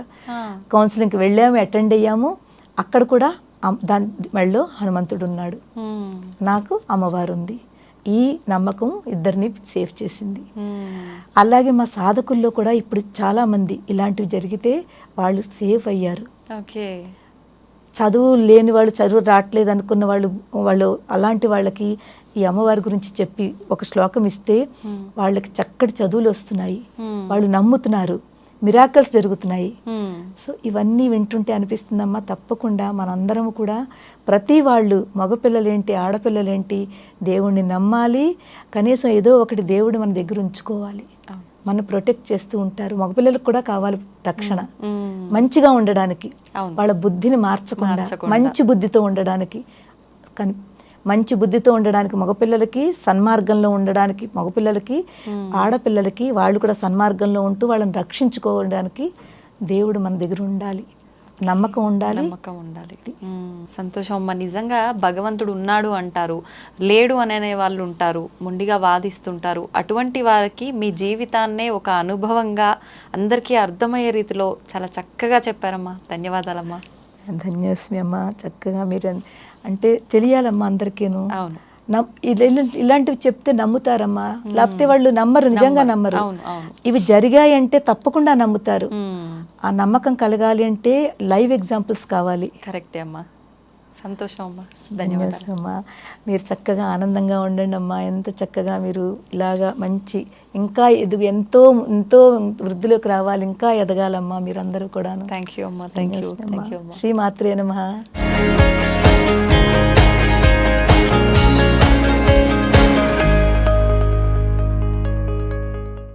కౌన్సిలింగ్కి వెళ్ళాము, అటెండ్ అయ్యాము. అక్కడ కూడా దాని మెళ్ళో హనుమంతుడు ఉన్నాడు, నాకు అమ్మవారు ఉంది. ఈ నమ్మకం ఇద్దరిని సేఫ్ చేసింది. అలాగే మా సాధకుల్లో కూడా ఇప్పుడు చాలామంది ఇలాంటివి జరిగితే వాళ్ళు సేఫ్ అయ్యారు. చదువు లేని వాళ్ళు, చదువు రావట్లేదు అనుకున్న వాళ్ళు అలాంటి వాళ్ళకి ఈ అమ్మవారి గురించి చెప్పి ఒక శ్లోకం ఇస్తే వాళ్ళకి చక్కటి చదువులు వస్తున్నాయి, వాళ్ళు నమ్ముతున్నారు, మిరాకల్స్ జరుగుతున్నాయి. సో ఇవన్నీ వింటుంటే అనిపిస్తుందమ్మా, తప్పకుండా మనందరం కూడా ప్రతి వాళ్ళు, మగపిల్లలేంటి ఆడపిల్లలేంటి, దేవుణ్ణి నమ్మాలి. కనీసం ఏదో ఒకటి దేవుడు మన దగ్గర ఉంచుకోవాలి. మన ప్రొటెక్ట్ చేస్తూ ఉంటారు. మగపిల్లలకు కూడా కావాలి రక్షణ, మంచిగా ఉండడానికి, వాళ్ళ బుద్ధిని మార్చకుండా మంచి బుద్ధితో ఉండడానికి. కానీ మంచి బుద్ధితో ఉండడానికి మగపిల్లలకి, సన్మార్గంలో ఉండడానికి మగపిల్లలకి, ఆడపిల్లలకి వాళ్ళు కూడా సన్మార్గంలో ఉంటూ వాళ్ళని రక్షించుకోవడానికి దేవుడు మన దగ్గర ఉండాలి, నమ్మకం ఉండాలి. సంతోషం అమ్మ. నిజంగా భగవంతుడు ఉన్నాడు అంటారు, లేడు అనే వాళ్ళు ఉంటారు, మొండిగా వాదిస్తుంటారు. అటువంటి వారికి మీ జీవితాన్నే ఒక అనుభవంగా అందరికీ అర్థమయ్యే రీతిలో చాలా చక్కగా చెప్పారమ్మా. ధన్యవాదాలమ్మా. ధన్యోస్మి అమ్మ. చక్కగా మీరు అంటే తెలియాలమ్మా అందరికీను. ఇలాంటివి చెప్తే నమ్ముతారమ్మా, లేకపోతే వాళ్ళు నమ్మరు, నిజంగా నమ్మరు. ఇవి జరిగాయంటే తప్పకుండా నమ్ముతారు. ఆ నమ్మకం కలగాలి అంటే లైవ్ ఎగ్జాంపుల్స్ కావాలి. కరెక్టే అమ్మా. సంతోషం అమ్మా. ధన్యవాదాలు అమ్మా. మీరు చక్కగా ఆనందంగా ఉండండి అమ్మా. ఎంత చక్కగా మీరు ఇలాగా మంచి ఇంకా ఎంతో ఎంతో వృద్ధిలోకి రావాలి, ఇంకా ఎదగాలమ్మా మీరందరూ కూడా. థ్యాంక్ యూ అమ్మా. Thank you. శ్రీ మాత్రే నమః.